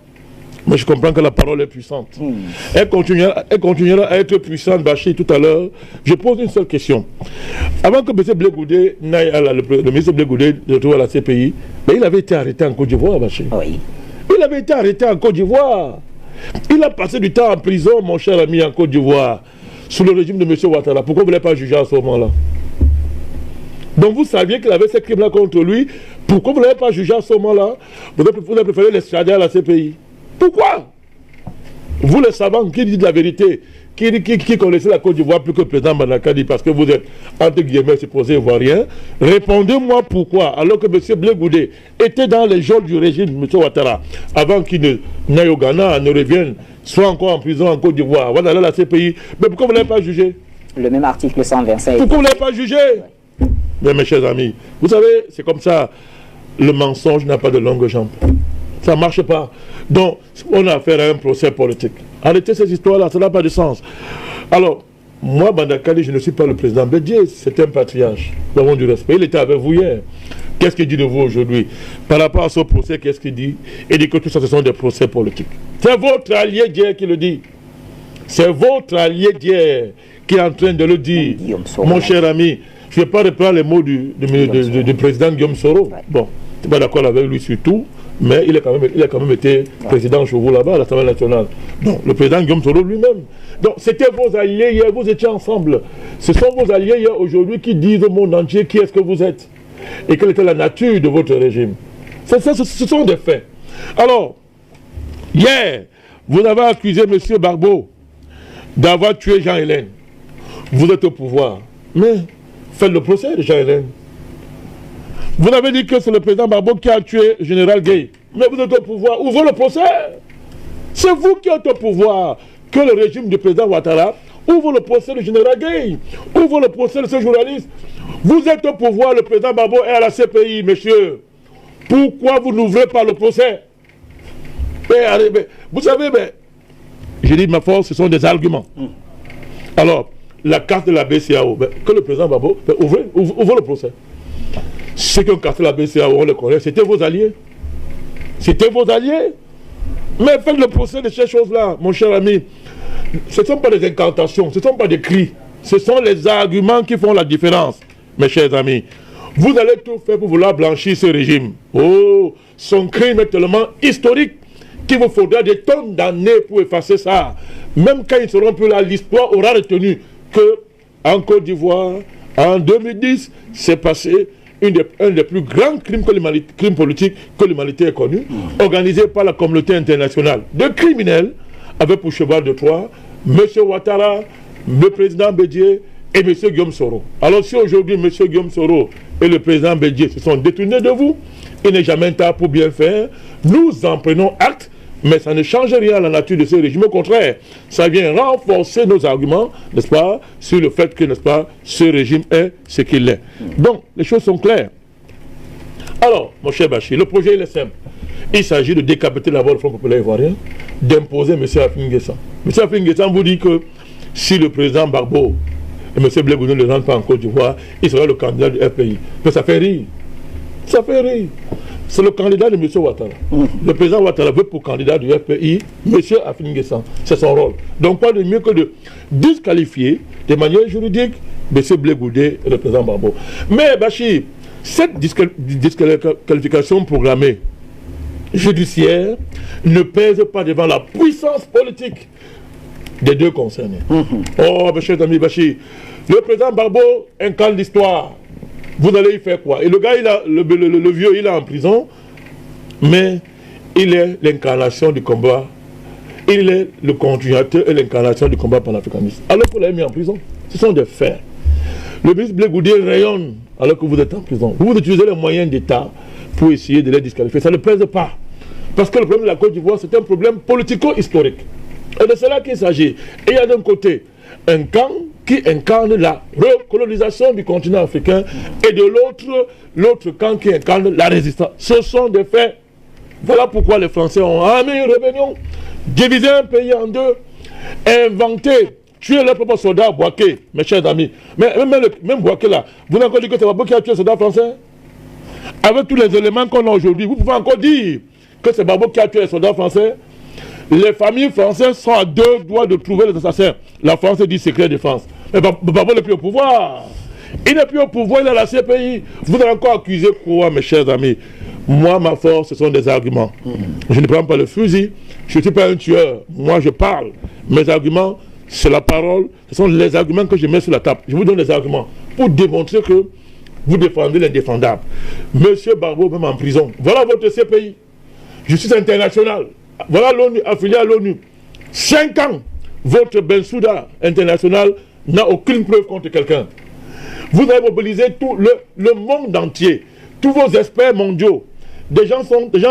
Mais je comprends que la parole est puissante. Elle continuera à être puissante. Bachir, tout à l'heure, je pose une seule question. Avant que M. Blé Goudé n'aille le ministre Blé Goudé de retrouver à la CPI, mais il avait été arrêté en Côte d'Ivoire, Bachir. Oui. Il avait été arrêté en Côte d'Ivoire. Il a passé du temps en prison, mon cher ami, en Côte d'Ivoire, sous le régime de M. Ouattara. Pourquoi vous ne l'avez pas jugé à ce moment-là? Donc vous saviez qu'il avait ces crimes-là contre lui. Pourquoi vous ne l'avez pas jugé à ce moment-là? Vous avez préféré l'extrader à la CPI. Pourquoi? Vous les savants qui disent la vérité, qui connaissez la Côte d'Ivoire plus que le président Bandakani, parce que vous êtes entre guillemets supposé ivoirien, répondez-moi pourquoi, alors que M. Blé Goudé était dans les geôles du régime de M. Ouattara, avant qu'il n'aille au Ghana, ne revienne, soit encore en prison en Côte d'Ivoire, avant d'aller à la CPI, mais pourquoi vous ne l'avez pas jugé? Le même article 125. Pourquoi vous ne l'avez pas jugé? Ouais. Mais mes chers amis, vous savez, c'est comme ça, le mensonge n'a pas de longue jambe. Ça ne marche pas. Donc, on a affaire à un procès politique. Arrêtez ces histoires-là, ça n'a pas de sens. Alors, moi, Bandakani, je ne suis pas le président Bédié, c'est un patriarche. Nous avons du respect. Il était avec vous hier. Qu'est-ce qu'il dit de vous aujourd'hui? Par rapport à ce procès, qu'est-ce qu'il dit? Il dit que tout ça, ce sont des procès politiques. C'est votre allié d'hier qui le dit. C'est votre allié d'hier qui est en train de le dire. Mon cher ami, je ne vais pas reprendre les mots du président Guillaume Soro. Bon, je ne suis pas d'accord avec lui sur tout. Mais il a quand même été président chez vous là-bas, à l'Assemblée nationale. Donc, le président Guillaume Soro lui-même. Donc, c'était vos alliés hier, vous étiez ensemble. Ce sont vos alliés hier, aujourd'hui, qui disent au monde entier qui est-ce que vous êtes. Et quelle était la nature de votre régime. Ce sont des faits. Alors, hier, vous avez accusé M. Barbeau d'avoir tué Jean-Hélène. Vous êtes au pouvoir. Mais, faites le procès de Jean-Hélène. Vous avez dit que c'est le président Barbeau qui a tué le général Gueye. Mais vous êtes au pouvoir. Ouvrez le procès. C'est vous qui êtes au pouvoir. Que le régime du président Ouattara ouvre le procès du général Gueye. Ouvre le procès de ce journaliste. Vous êtes au pouvoir. Le président Barbeau est à la CPI, monsieur. Pourquoi vous n'ouvrez pas le procès? Vous savez, j'ai dit ma force, ce sont des arguments. Alors, la carte de la BCAO, que le président Barbeau, ouvrez le procès. Ceux qui ont cassé la BCAO, on les connaît, c'était vos alliés. C'était vos alliés. Mais faites le procès de ces choses-là, mon cher ami. ce ne sont pas des incantations, ce ne sont pas des cris. Ce sont les arguments qui font la différence, mes chers amis. Vous allez tout faire pour vouloir blanchir ce régime. Oh, son crime est tellement historique qu'il vous faudra des tonnes d'années pour effacer ça. Même quand ils seront plus là, l'histoire aura retenu que en Côte d'Ivoire, en 2010, s'est passé un des plus grands crimes politiques que l'humanité ait connu, organisé par la communauté internationale. De criminels avec pour cheval de Troie M. Ouattara, le président Bédié et M. Guillaume Soro. Alors si aujourd'hui M. Guillaume Soro et le président Bédié se sont détournés de vous, il n'est jamais tard pour bien faire. Nous en prenons acte, mais ça ne change rien à la nature de ce régime. Au contraire, ça vient renforcer nos arguments, n'est-ce pas, sur le fait que, n'est-ce pas, ce régime est ce qu'il est. Donc, les choses sont claires. Alors, mon cher Bachir, le projet il est simple. Il s'agit de décapiter d'abord le Front populaire ivoirien, d'imposer M. Afin Guessan. M. Afin Guessan vous dit que si le président Barbeau et M. Blé Goudou ne rentrent pas en Côte d'Ivoire, il sera le candidat du RPI. Mais ça fait rire. Ça fait rire. C'est le candidat de M. Ouattara. Le président Ouattara veut pour candidat du RPI M. Afin Guessan. C'est son rôle. Donc, quoi de mieux que de disqualifier de manière juridique M. Blé Goudou et le président Barbeau. Mais, Bachir, cette disqualification programmée judiciaire ne pèse pas devant la puissance politique des deux concernés. Oh, mes chers amis Bachir, le président Barbeau incarne l'histoire. Vous allez y faire quoi? Et le gars, le vieux, il est en prison, mais il est l'incarnation du combat. Il est le continuateur et l'incarnation du combat panafricaniste. Alors que vous l'avez mis en prison, ce sont des faits. Le ministre Blé Goudé rayonne alors que vous êtes en prison. Vous utilisez les moyens d'État pour essayer de les disqualifier. Ça ne pèse pas. Parce que le problème de la Côte d'Ivoire, c'est un problème politico-historique. Et de cela qu'il s'agit. Et il y a d'un côté un camp qui incarne la recolonisation du continent africain et de l'autre camp qui incarne la résistance. Ce sont des faits. Voilà pourquoi les Français ont armé une rébellion, divisé un pays en deux, inventé, tué leurs propres soldats à Bouaké, mes chers amis. Mais même Bouaké là, vous n'avez encore dit que c'est Babou qui a tué les soldats français? Avec tous les éléments qu'on a aujourd'hui, vous pouvez encore dire que c'est Babou qui a tué les soldats français? Les familles françaises sont à deux doigts de trouver les assassins. La France dit secret défense. Mais Babou n'est plus au pouvoir. Il n'est plus au pouvoir, il est à la CPI. Vous allez encore accuser quoi, mes chers amis? Moi, ma force, ce sont des arguments. Je ne prends pas le fusil. Je ne suis pas un tueur. Moi, je parle. Mes arguments, c'est la parole. Ce sont les arguments que je mets sur la table. Je vous donne des arguments pour démontrer que vous défendez l'indéfendable. Monsieur Barbeau, même en prison. Voilà votre CPI. Justice internationale. Voilà l'ONU, affilié à l'ONU. 5 ans, votre Bensouda international n'a aucune preuve contre quelqu'un. Vous avez mobilisé tout le monde entier, tous vos experts mondiaux. Des gens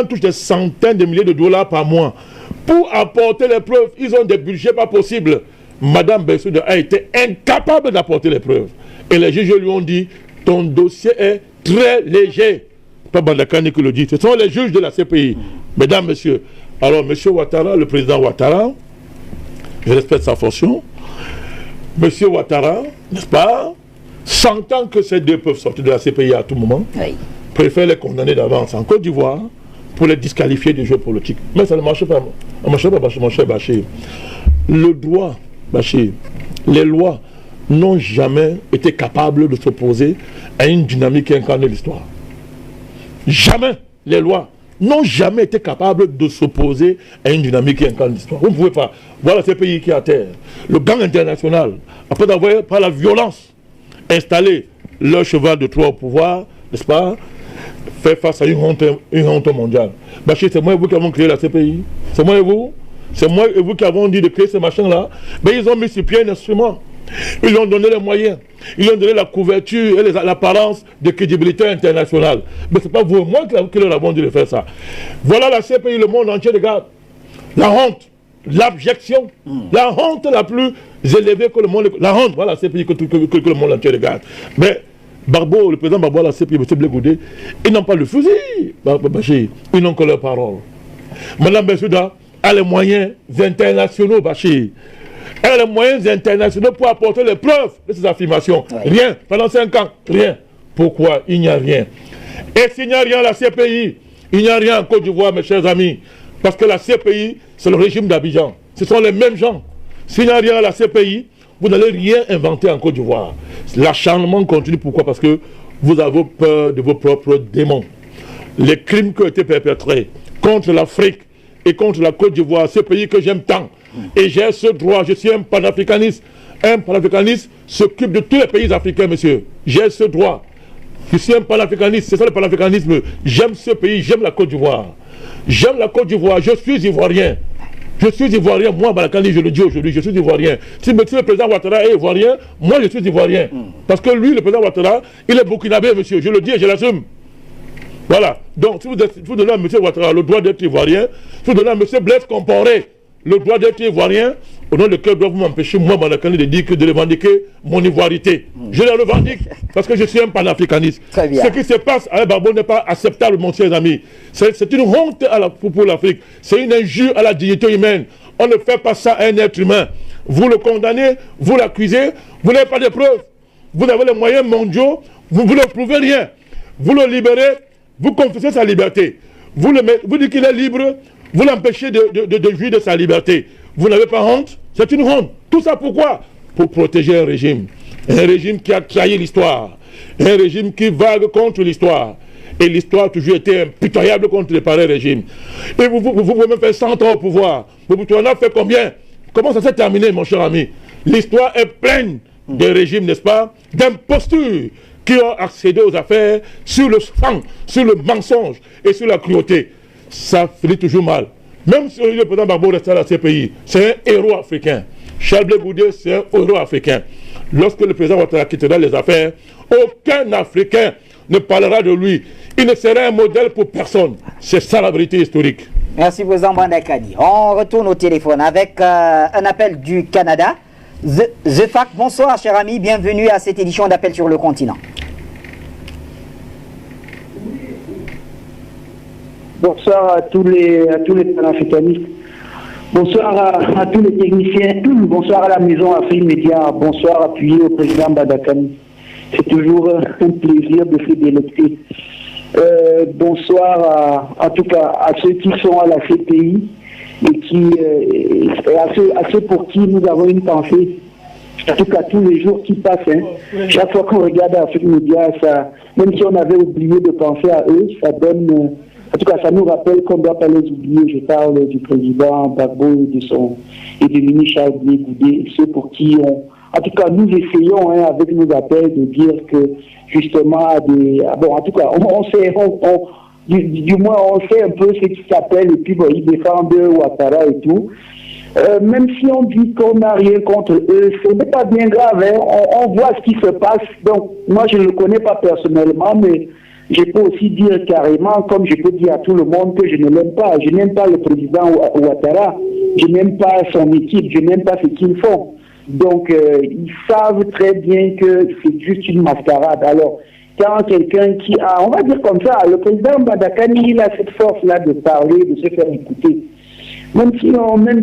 touchent des centaines de milliers de dollars par mois. Pour apporter les preuves, ils ont des budgets pas possibles. Madame Bensouda a été incapable d'apporter les preuves. Et les juges lui ont dit, ton dossier est très léger. Pas Bandakani qui le dit, ce sont les juges de la CPI. Mesdames, messieurs, alors M. Ouattara, le président Ouattara, je respecte sa fonction, M. Ouattara, n'est-ce pas, sentant que ces deux peuvent sortir de la CPI à tout moment, préfère les condamner d'avance en Côte d'Ivoire pour les disqualifier du jeu politique. Mais ça ne marche pas, mon cher Bachir. Le droit, Bachir, les lois n'ont jamais été capables de s'opposer à une dynamique qui incarne l'histoire. Jamais les lois n'ont jamais été capables de s'opposer à une dynamique qui incarne l'histoire. Vous ne pouvez pas. Voilà ces pays qui à terre. Le gang international, après avoir par la violence installé leur cheval de Troie au pouvoir, n'est-ce pas, fait face à une honte mondiale. Bachir, c'est moi et vous qui avons créé la CPI. C'est moi et vous. C'est moi et vous qui avons dit de créer ce machin-là. Mais ils ont mis sur pied un instrument. Ils lui ont donné les moyens. Ils lui ont donné la couverture et l'apparence de crédibilité internationale. Mais ce n'est pas vous et moi qui leur avons dit de faire ça. Voilà la CPI, le monde entier regarde. La honte, l'abjection, la honte la plus élevée que le monde... La honte, voilà la CPI que le monde entier regarde. Mais Barbeau, le président Barbeau, la CPI, M. Blé Goudé, ils n'ont pas le fusil, Bachir. Ils n'ont que leur parole. Madame Bensouda a les moyens internationaux, Bachir. Elle a les moyens internationaux pour apporter les preuves de ces affirmations. Rien. Pendant 5 ans, rien. Pourquoi? Il n'y a rien. Et s'il n'y a rien à la CPI, il n'y a rien en Côte d'Ivoire, mes chers amis. Parce que la CPI, c'est le régime d'Abidjan. Ce sont les mêmes gens. S'il n'y a rien à la CPI, vous n'allez rien inventer en Côte d'Ivoire. L'acharnement continue. Pourquoi? Parce que vous avez peur de vos propres démons. Les crimes qui ont été perpétrés contre l'Afrique et contre la Côte d'Ivoire, ce pays que j'aime tant. Et j'ai ce droit, je suis un panafricaniste. Un panafricaniste s'occupe de tous les pays africains, monsieur. J'ai ce droit. Je suis un panafricaniste, c'est ça le panafricanisme. J'aime ce pays, j'aime la Côte d'Ivoire. J'aime la Côte d'Ivoire, je suis ivoirien. Je suis ivoirien, moi, Balakani, je le dis aujourd'hui, je suis ivoirien. Si le président Ouattara est ivoirien, moi je suis ivoirien. Parce que lui, le président Ouattara, il est burkinabé, monsieur. Je le dis et je l'assume. Voilà. Donc, si vous donnez à M. Ouattara le droit d'être ivoirien, si vous donnez à M. Blaise Compaoré le droit d'être ivoirien, au nom de quel doit vous m'empêcher, moi, Balakani, de revendiquer mon ivoirité. Je le revendique parce que je suis un panafricaniste. Ce qui se passe à Babo n'est pas acceptable, mon cher ami. C'est une honte pour l'Afrique. C'est une injure à la dignité humaine. On ne fait pas ça à un être humain. Vous le condamnez, vous l'accusez, vous n'avez pas de preuves. Vous avez les moyens mondiaux, vous ne prouvez rien. Vous le libérez, vous confessez sa liberté. Vous dites qu'il est libre, vous l'empêchez de jouir de sa liberté. Vous n'avez pas honte? C'est une honte. Tout ça pourquoi? Pour protéger un régime. Un régime qui a trahi l'histoire. Un régime qui vague contre l'histoire. Et l'histoire a toujours été impitoyable contre les pareils régimes. Et vous pouvez même faire 100 ans au pouvoir. Vous en avez fait combien? Comment ça s'est terminé, mon cher ami? L'histoire est pleine de régimes, n'est-ce pas? D'impostures qui ont accédé aux affaires sur le sang, sur le mensonge et sur la cruauté. Ça finit toujours mal. Même si le président Gbagbo reste à la CPI, c'est un héros africain. Charles Blé Goudé, c'est un héros africain. Lorsque le président Ouattara quittera les affaires, aucun Africain ne parlera de lui. Il ne sera un modèle pour personne. C'est ça la vérité historique. Merci, président Bandakani. On retourne au téléphone avec un appel du Canada. Zefac, bonsoir, cher ami. Bienvenue à cette édition d'Appel sur le continent. Bonsoir à tous les panafricanistes. Bonsoir à tous les techniciens. Bonsoir à la maison Afrique Média. Bonsoir appuyé au président Badakani. C'est toujours un plaisir de se délecter. Bonsoir en tout cas à ceux qui sont à la CPI et à ceux pour qui nous avons une pensée. En tout cas, tous les jours qui passent, chaque fois qu'on regarde Afrique Média, même si on avait oublié de penser à eux, ça donne... En tout cas, ça nous rappelle qu'on ne doit pas les oublier. Je parle du président Gbagbo et du ministre Charles Blé Goudé, ceux pour qui en tout cas, nous essayons avec nos appels de dire que justement, en tout cas, du moins on sait un peu ce qui s'appelle et puis ils défendent Ouattara et tout. Même si on dit qu'on n'a rien contre eux, ce n'est pas bien grave. On voit ce qui se passe. Donc, moi, je ne le connais pas personnellement, mais je peux aussi dire carrément, comme je peux dire à tout le monde, que je ne l'aime pas. Je n'aime pas le président Ouattara. Je n'aime pas son équipe. Je n'aime pas ce qu'ils font. Donc, ils savent très bien que c'est juste une mascarade. Alors, quand quelqu'un qui a, on va dire comme ça, le président Badakani, il a cette force-là de parler, de se faire écouter. Même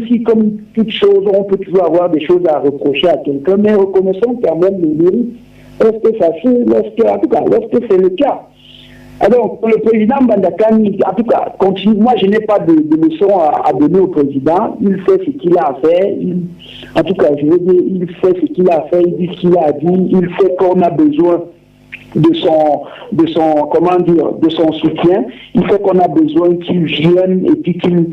si, comme toute chose, on peut toujours avoir des choses à reprocher à quelqu'un, mais reconnaissons quand même le mérite. Lorsque c'est le cas. Alors, le président Bandakani, en tout cas, continue. Moi, je n'ai pas de leçon à donner au président. Il fait ce qu'il a à faire. En tout cas, je veux dire, il fait ce qu'il a à faire. Il dit ce qu'il a à dire. Il fait qu'on a besoin de son soutien. Il fait qu'on a besoin qu'il vienne et puis qu'il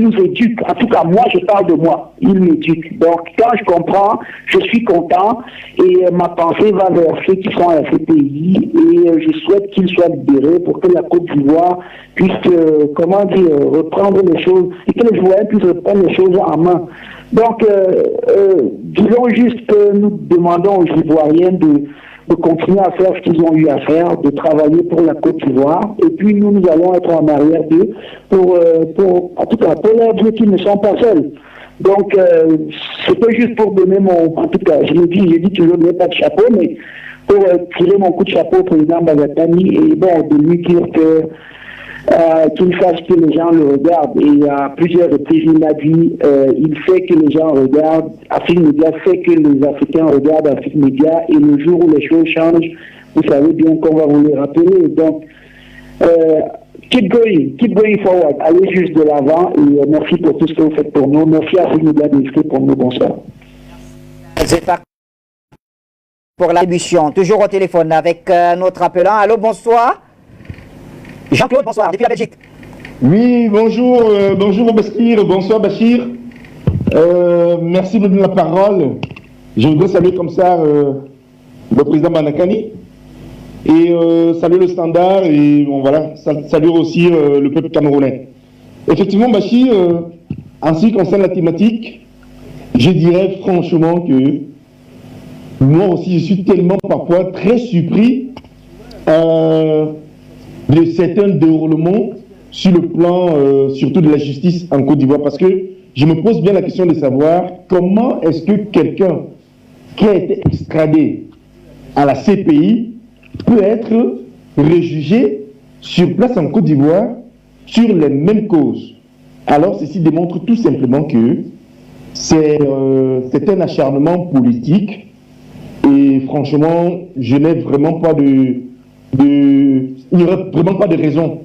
nous éduque. En tout cas, moi, je parle de moi. Il m'éduque. Donc, quand je comprends, je suis content et ma pensée va vers ceux qui sont à la CPI et je souhaite qu'ils soient libérés pour que la Côte d'Ivoire puisse, reprendre les choses et que les Ivoiriens puissent reprendre les choses en main. Donc, disons juste que nous demandons aux Ivoiriens de continuer à faire ce qu'ils ont eu à faire, de travailler pour la Côte d'Ivoire, et puis nous allons être en arrière d'eux en tout cas, pour leur dire qu'ils ne sont pas seuls. Donc, c'était juste pour donner en tout cas, j'ai dit toujours, je n'ai pas de chapeau, mais pour tirer mon coup de chapeau au président Badakani, et de lui dire qu'il fasse que les gens le regardent. Et à plusieurs reprises, il a dit, il fait que les gens regardent, Afrique Média fait que les Africains regardent Afrique Média, et le jour où les choses changent, vous savez bien qu'on va vous les rappeler. Donc, keep going forward. Allez juste de l'avant et merci pour tout ce que vous faites pour nous. Merci à Afrique Média d'Inscrit pour nous. Bonsoir. Pour l'attribution, toujours au téléphone avec notre appelant. Allô, bonsoir. Jean-Claude, bonsoir, depuis la Belgique. Oui, bonjour, bonjour Bachir, bonsoir Bachir. Merci de me donner la parole. Je voudrais saluer comme ça le président Banakani et saluer le Standard et bon, voilà, saluer aussi le peuple camerounais. Effectivement, Bachir, en ce qui concerne la thématique, je dirais franchement que moi aussi je suis tellement parfois très surpris de certains déroulements sur le plan surtout de la justice en Côte d'Ivoire, parce que je me pose bien la question de savoir comment est-ce que quelqu'un qui a été extradé à la CPI peut être rejugé sur place en Côte d'Ivoire sur les mêmes causes. Alors ceci démontre tout simplement que c'est un acharnement politique et franchement je n'ai vraiment pas il n'y aurait vraiment pas de raison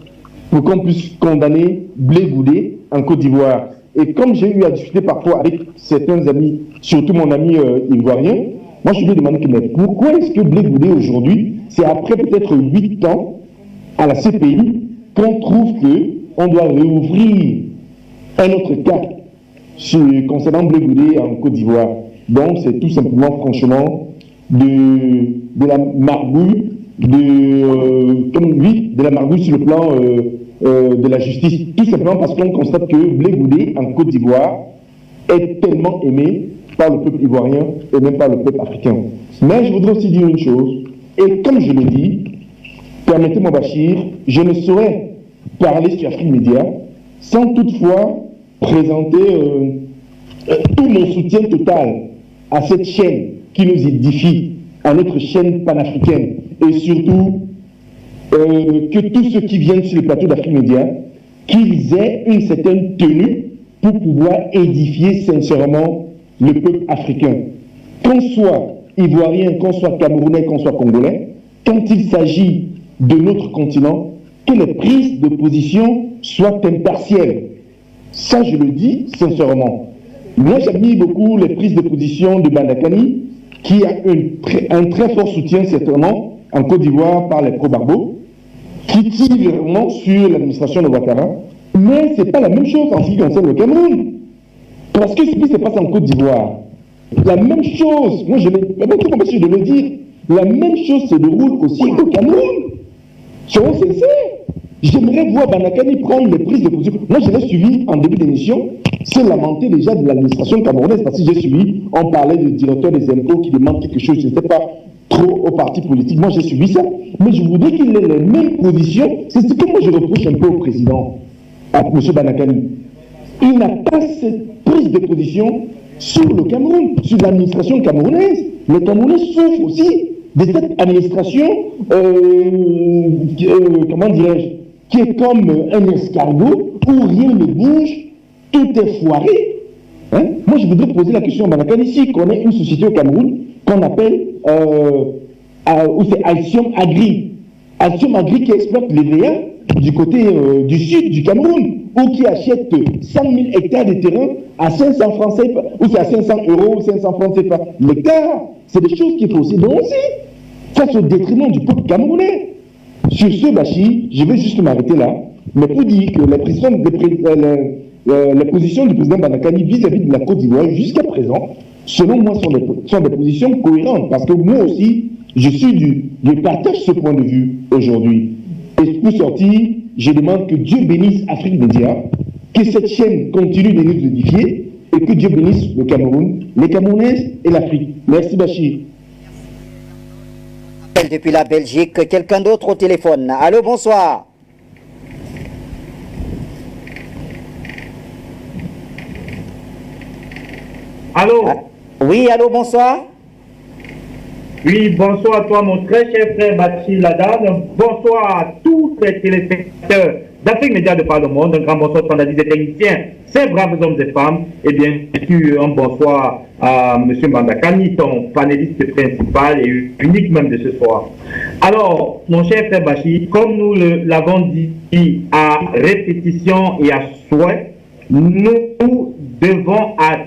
pour qu'on puisse condamner Blé Goudé en Côte d'Ivoire. Et comme j'ai eu à discuter parfois avec certains amis, surtout mon ami ivoirien, moi je lui ai demandé mais pourquoi est-ce que Blé Goudé aujourd'hui, c'est après peut-être 8 ans à la CPI, qu'on trouve qu'on doit réouvrir un autre cas concernant Blé Goudé en Côte d'Ivoire. Donc c'est tout simplement franchement de la margouille, de la margouille sur le plan de la justice, tout simplement parce qu'on constate que Blé Goudé en Côte d'Ivoire est tellement aimé par le peuple ivoirien et même par le peuple africain. Mais je voudrais aussi dire une chose, et comme je le dis, permettez-moi Bachir, je ne saurais parler sur Afrique Média sans toutefois présenter tout mon soutien total à cette chaîne qui nous édifie, à notre chaîne panafricaine, et surtout que tous ceux qui viennent sur le plateau d'Afrique Média, qu'ils aient une certaine tenue pour pouvoir édifier sincèrement le peuple africain. Qu'on soit ivoirien, qu'on soit camerounais, qu'on soit congolais, quand il s'agit de notre continent, que les prises de position soient impartielles. Ça, je le dis sincèrement. Moi, j'admire beaucoup les prises de position de Bandakani, qui a un très fort soutien, certainement, en Côte d'Ivoire par les pro-Barbeau, qui tire vraiment sur l'administration de Ouattara, mais ce n'est pas la même chose en ce qui concerne le Cameroun. Parce que ce qui se passe en Côte d'Ivoire, la même chose, moi je vais de le dire, la même chose se déroule aussi au Cameroun. Soyons sincères. J'aimerais voir Banakani prendre les prises de position. Moi je l'ai suivi en début d'émission, c'est lamenté déjà de l'administration camerounaise, parce que j'ai suivi, on parlait du directeur des impôts qui demande quelque chose, je ne sais pas trop au parti politique, moi j'ai suivi ça, mais je voudrais qu'il ait les mêmes positions. C'est ce que moi je reproche un peu au président, à M. Banakani. Il n'a pas cette prise de position sur le Cameroun, sur l'administration camerounaise. Les Camerounais souffrent aussi de cette administration, comment dirais-je, qui est comme un escargot où rien ne bouge, tout est foiré. Hein? Moi je voudrais poser la question à Banakani, si qu'on ait une société au Cameroun qu'on appelle ou c'est Alcium Agri. Alcium Agri qui exploite les VA du côté du sud du Cameroun, ou qui achète 100 000 hectares de terrain à 500 francs CFA, ou c'est à 500 euros ou 500 francs CFA l'hectare. C'est des choses qu'il faut aussi dénoncer. Ça, c'est au détriment du peuple camerounais. Sur ce, Bachir, je vais juste m'arrêter là, mais pour dire que les positions du président Banakani vis-à-vis de la Côte d'Ivoire, jusqu'à présent, selon moi, sont des positions cohérentes, parce que moi aussi, je partage ce point de vue aujourd'hui. Et pour sortir, je demande que Dieu bénisse Afrique Média, que cette chaîne continue de nous édifier, et que Dieu bénisse le Cameroun, les Camerounais et l'Afrique. Merci Bachir. Depuis la Belgique, quelqu'un d'autre au téléphone. Allô, bonsoir. Allô? Oui, allô, bonsoir. Oui, bonsoir à toi, mon très cher frère Bachir Ladane. Bonsoir à tous les téléspectateurs d'Afrique Média de par le monde. Un grand bonsoir standardisé des techniciens, ces braves hommes et femmes. Et bien sûr, un bonsoir à M. Mbandakani, ton panéliste principal et unique même de ce soir. Alors, mon cher frère Bachi, comme nous l'avons dit à répétition et à souhait, nous devons à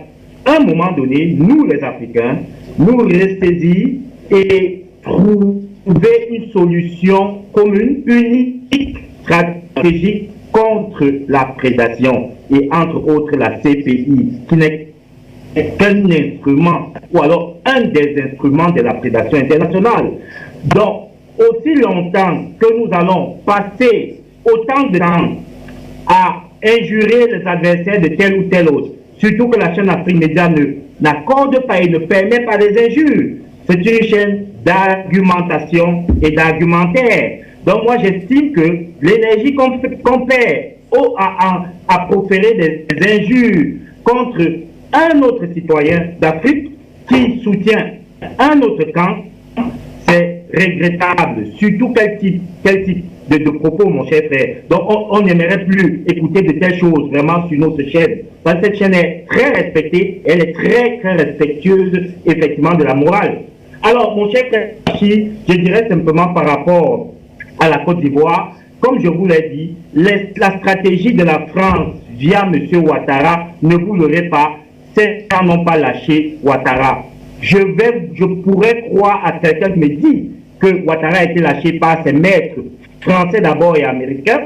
un moment donné, nous les Africains, nous ressaisir et trouver une solution commune, unique, stratégique contre la prédation et entre autres la CPI, qui n'est qu'un instrument ou alors un des instruments de la prédation internationale. Donc, aussi longtemps que nous allons passer autant de temps à injurer les adversaires de tel ou tel autre, surtout que la chaîne Afrique Média n'accorde pas et ne permet pas des injures. C'est une chaîne d'argumentation et d'argumentaire. Donc moi j'estime que l'énergie qu'on perd à proférer des injures contre un autre citoyen d'Afrique qui soutient un autre camp, c'est regrettable. Surtout quel type de propos, mon cher frère. Donc on n'aimerait plus écouter de telles choses vraiment sur notre chaîne. Parce que cette chaîne est très respectée, elle est très très respectueuse effectivement de la morale. Alors mon cher frère, je dirais simplement par rapport à la Côte d'Ivoire, comme je vous l'ai dit, la stratégie de la France via M. Ouattara, ne vous l'aurez pas, c'est qu'ils n'ont pas lâché Ouattara. Je pourrais croire à quelqu'un qui me dit que Ouattara a été lâché par ses maîtres français d'abord et américains,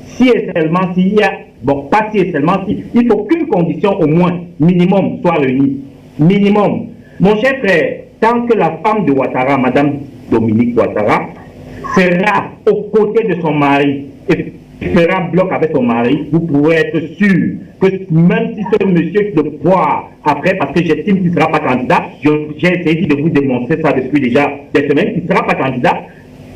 si et seulement s'il y a, bon, pas si et seulement si, il faut qu'une condition au moins, minimum, soit réunie. Minimum. Mon cher frère, tant que la femme de Ouattara, Madame Dominique Ouattara, sera aux côtés de son mari et fera bloc avec son mari, vous pourrez être sûr que même si ce monsieur de poids après, parce que j'estime qu'il ne sera pas candidat, j'ai essayé de vous démontrer ça depuis déjà des semaines, il ne sera pas candidat,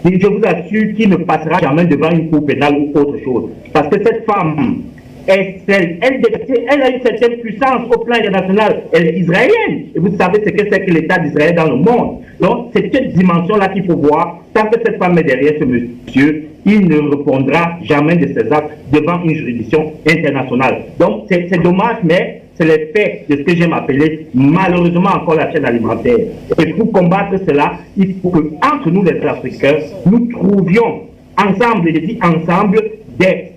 et je vous assure qu'il ne passera jamais devant une cour pénale ou autre chose. Parce que cette femme, elle a une certaine puissance au plan international, elle est israélienne. Et vous savez ce que c'est que l'État d'Israël dans le monde. Donc, c'est cette dimension-là qu'il faut voir. Tant que cette femme est derrière ce monsieur, il ne répondra jamais de ses actes devant une juridiction internationale. Donc, c'est dommage, mais c'est l'effet de ce que j'aime appeler malheureusement encore la chaîne alimentaire. Et pour combattre cela, il faut que entre nous les Africains, nous trouvions ensemble, je dis ensemble, des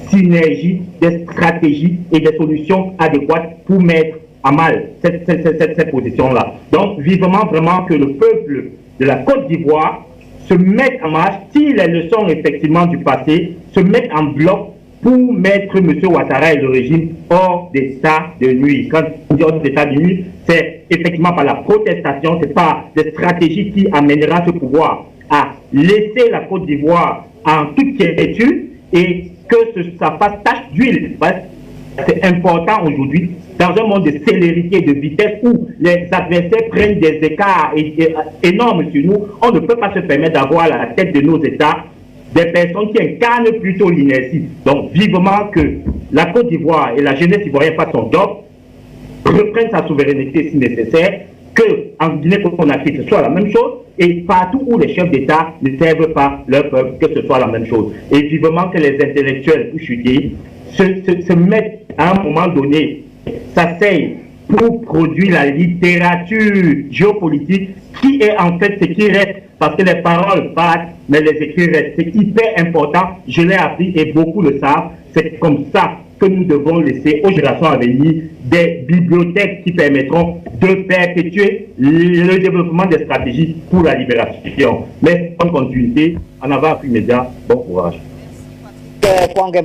synergies, des stratégies et des solutions adéquates pour mettre à mal cette position-là. Donc, vivement vraiment que le peuple de la Côte d'Ivoire se mette en marche, si les leçons effectivement du passé, se mettent en bloc pour mettre M. Ouattara et le régime hors d'état de nuit. Quand on dit hors d'état de nuit, c'est effectivement par la protestation, c'est par des stratégies qui amènera ce pouvoir à laisser la Côte d'Ivoire en toute quiétude et que ça fasse tache d'huile. C'est important aujourd'hui, dans un monde de célérité, de vitesse, où les adversaires prennent des écarts énormes sur nous, on ne peut pas se permettre d'avoir à la tête de nos États des personnes qui incarnent plutôt l'inertie. Donc, vivement que la Côte d'Ivoire et la jeunesse ivoirienne fassent son job, reprennent sa souveraineté si nécessaire, qu'en Guinée-Conakry, ce soit la même chose, et partout où les chefs d'État ne servent pas leur peuple, que ce soit la même chose. Et vivement que les intellectuels, pour chuter, se mettent à un moment donné, s'asseyent pour produire la littérature géopolitique qui est en fait ce qui reste, parce que les paroles passent, mais les écrits restent. C'est hyper important, je l'ai appris et beaucoup le savent, c'est comme ça que nous devons laisser aux générations à venir des bibliothèques qui permettront de perpétuer le développement des stratégies pour la libération. Mais en continuité, en avant Afrique Média, bon courage.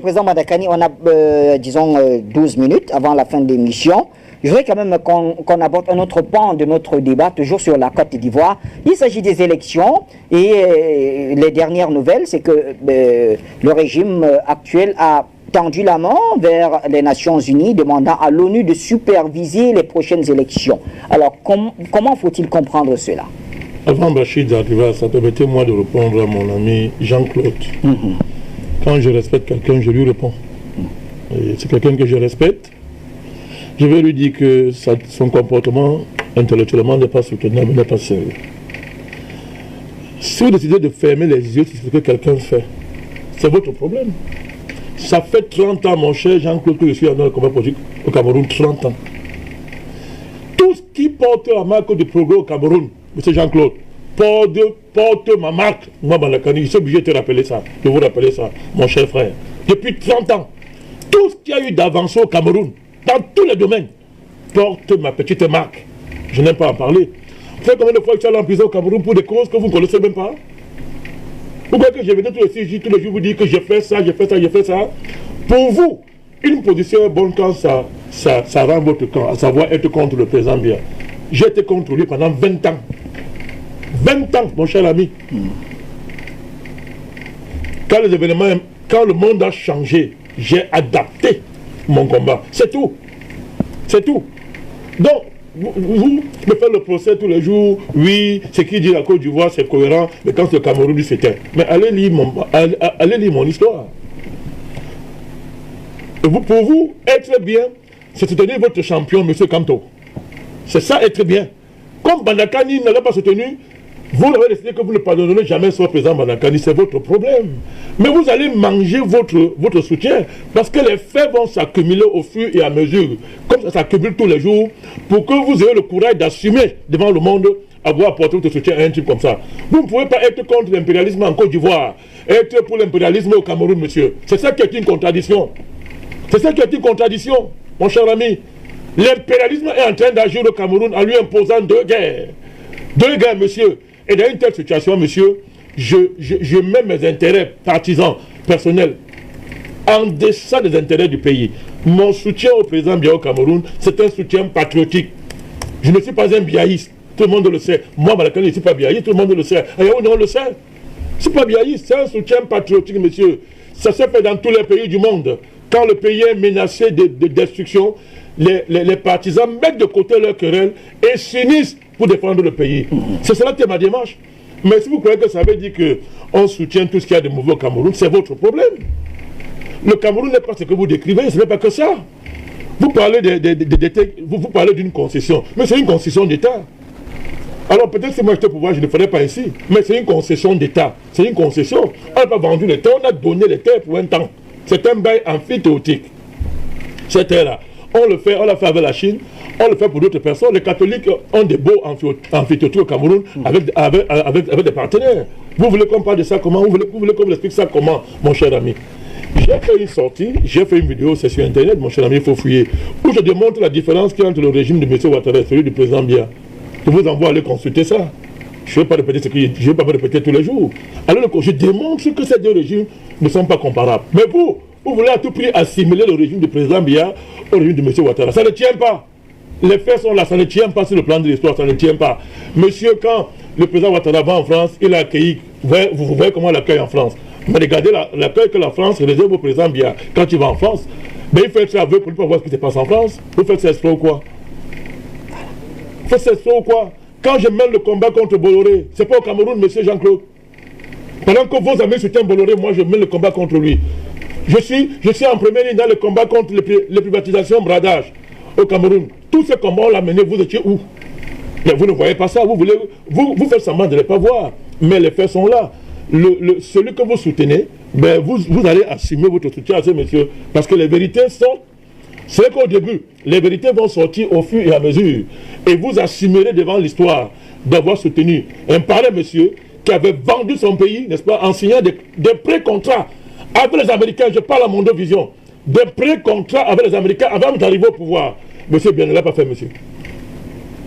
Président Mbandakani, on a, disons, 12 minutes avant la fin de l'émission. Je voudrais quand même qu'on aborde un autre pan de notre débat, toujours sur la Côte d'Ivoire. Il s'agit des élections et les dernières nouvelles, c'est que le régime actuel a tendu la main vers les Nations Unies, demandant à l'ONU de superviser les prochaines élections. Alors, comment faut-il comprendre cela? Avant Bachir d'arriver à ça, permettez-moi de répondre à mon ami Jean-Claude. Quand je respecte quelqu'un, je lui réponds. C'est quelqu'un que je respecte. Je vais lui dire que son comportement intellectuellement n'est pas soutenable, n'est pas sérieux. Si vous décidez de fermer les yeux sur ce que quelqu'un fait, c'est votre problème. Ça fait 30 ans, mon cher Jean-Claude, que je suis dans le combat politique au Cameroun, 30 ans. Tout ce qui porte la marque de progrès au Cameroun, M. Jean-Claude, porte ma marque, moi, Bandakani, je suis obligé de te rappeler ça, de vous rappeler ça, mon cher frère. Depuis 30 ans, tout ce qu'il y a eu d'avancée au Cameroun, dans tous les domaines, porte ma petite marque. Je n'aime pas en parler. Vous savez combien de fois que je suis allé en prison au Cameroun pour des causes que vous ne connaissez même pas? Pourquoi que je venais tous les 6 jours, tous les jours, vous dire que j'ai fait ça, j'ai fait ça, j'ai fait ça? Pour vous, une position est bonne quand ça rend votre camp, à savoir être contre le président Biya. J'ai été contre lui pendant 20 ans. 20 ans, mon cher ami. Quand les événements, quand le monde a changé, j'ai adapté mon combat. C'est tout. C'est tout. Donc, vous me faites le procès tous les jours, oui, ce qui dit la Côte d'Ivoire, c'est cohérent, mais quand c'est le Cameroun, c'était. Mais allez lire mon histoire. Et vous, pour vous, être bien, c'est soutenir votre champion, M. Kanto. C'est ça, être bien. Comme Bandakani n'avait pas soutenu, vous avez décidé que vous ne pardonnerez jamais son président Bandakani, c'est votre problème. Mais vous allez manger votre soutien, parce que les faits vont s'accumuler au fur et à mesure, comme ça s'accumule tous les jours, pour que vous ayez le courage d'assumer devant le monde avoir apporté votre soutien à un type comme ça. Vous ne pouvez pas être contre l'impérialisme en Côte d'Ivoire, être pour l'impérialisme au Cameroun, monsieur. C'est ça qui est une contradiction. C'est ça qui est une contradiction, mon cher ami. L'impérialisme est en train d'agir au Cameroun en lui imposant 2 guerres. 2 guerres, monsieur. Et dans une telle situation, monsieur, je mets mes intérêts partisans, personnels, en deçà des intérêts du pays. Mon soutien au président Biya au Cameroun, c'est un soutien patriotique. Je ne suis pas un biaïste, tout le monde le sait. Moi, Bandakani, je ne suis pas biaïste, tout le monde le sait. Et on le sait. Ce n'est pas biaïste, c'est un soutien patriotique, monsieur. Ça se fait dans tous les pays du monde. Quand le pays est menacé de destruction, les partisans mettent de côté leurs querelles et s'unissent pour défendre le pays. C'est cela qui est ma démarche. Mais si vous croyez que ça veut dire qu'on soutient tout ce qu'il y a de mauvais au Cameroun, c'est votre problème. Le Cameroun n'est pas ce que vous décrivez, ce n'est pas que ça. Vous parlez vous parlez d'une concession, mais c'est une concession d'État. Alors peut-être si moi j'étais au pouvoir, je ne le ferais pas ainsi. Mais c'est une concession d'État. C'est une concession. On n'a pas vendu les terres, on a donné les terres pour un temps. C'est un bail amphithéotique. Cette terre-là. On l'a fait avec la Chine, on le fait pour d'autres personnes. Les catholiques ont des beaux amphithéotiques au Cameroun avec des partenaires. Vous voulez qu'on parle de ça comment? Vous voulez qu'on vous explique ça comment, mon cher ami? J'ai fait une sortie, j'ai fait une vidéo, c'est sur Internet, mon cher ami, il faut fouiller, où je démontre la différence qu'il y a entre le régime de M. Ouattara et celui du président Biya. Je vous envoie aller consulter ça. Je ne vais pas répéter ce que je vais pas répéter tous les jours. Alors je démontre que ces 2 régimes ne sont pas comparables. Mais vous voulez à tout prix assimiler le régime du président Biya au régime de M. Ouattara. Ça ne tient pas. Les faits sont là, ça ne tient pas sur le plan de l'histoire, ça ne tient pas. Monsieur, quand le président Ouattara va en France, il a accueilli, vous voyez comment il accueille en France. Mais regardez l'accueil que la France réserve au président Biya quand il va en France. Mais il faut être aveugle pour ne pas voir ce qui se passe en France. Vous faites ça ou quoi? Vous faites ça ou quoi? Quand je mène le combat contre Bolloré, c'est pas au Cameroun, monsieur Jean-Claude. Pendant que vos amis soutiennent Bolloré, moi je mène le combat contre lui. Je suis en première ligne dans le combat contre les privatisations, bradage au Cameroun. Tous ces combats, on l'a mené, vous étiez où? Mais vous ne voyez pas ça, vous faites semblant de ne pas voir. Mais les faits sont là. Celui que vous soutenez, ben vous allez assumer votre soutien à ce monsieur. Parce que les vérités sont... C'est qu'au début, les vérités vont sortir au fur et à mesure. Et vous assumerez devant l'histoire d'avoir soutenu un pareil monsieur qui avait vendu son pays, n'est-ce pas, en signant des pré-contrats avec les Américains. Je parle à Mondovision. Des pré-contrats avec les Américains avant d'arriver au pouvoir. Monsieur Biya ne l'a pas fait, monsieur.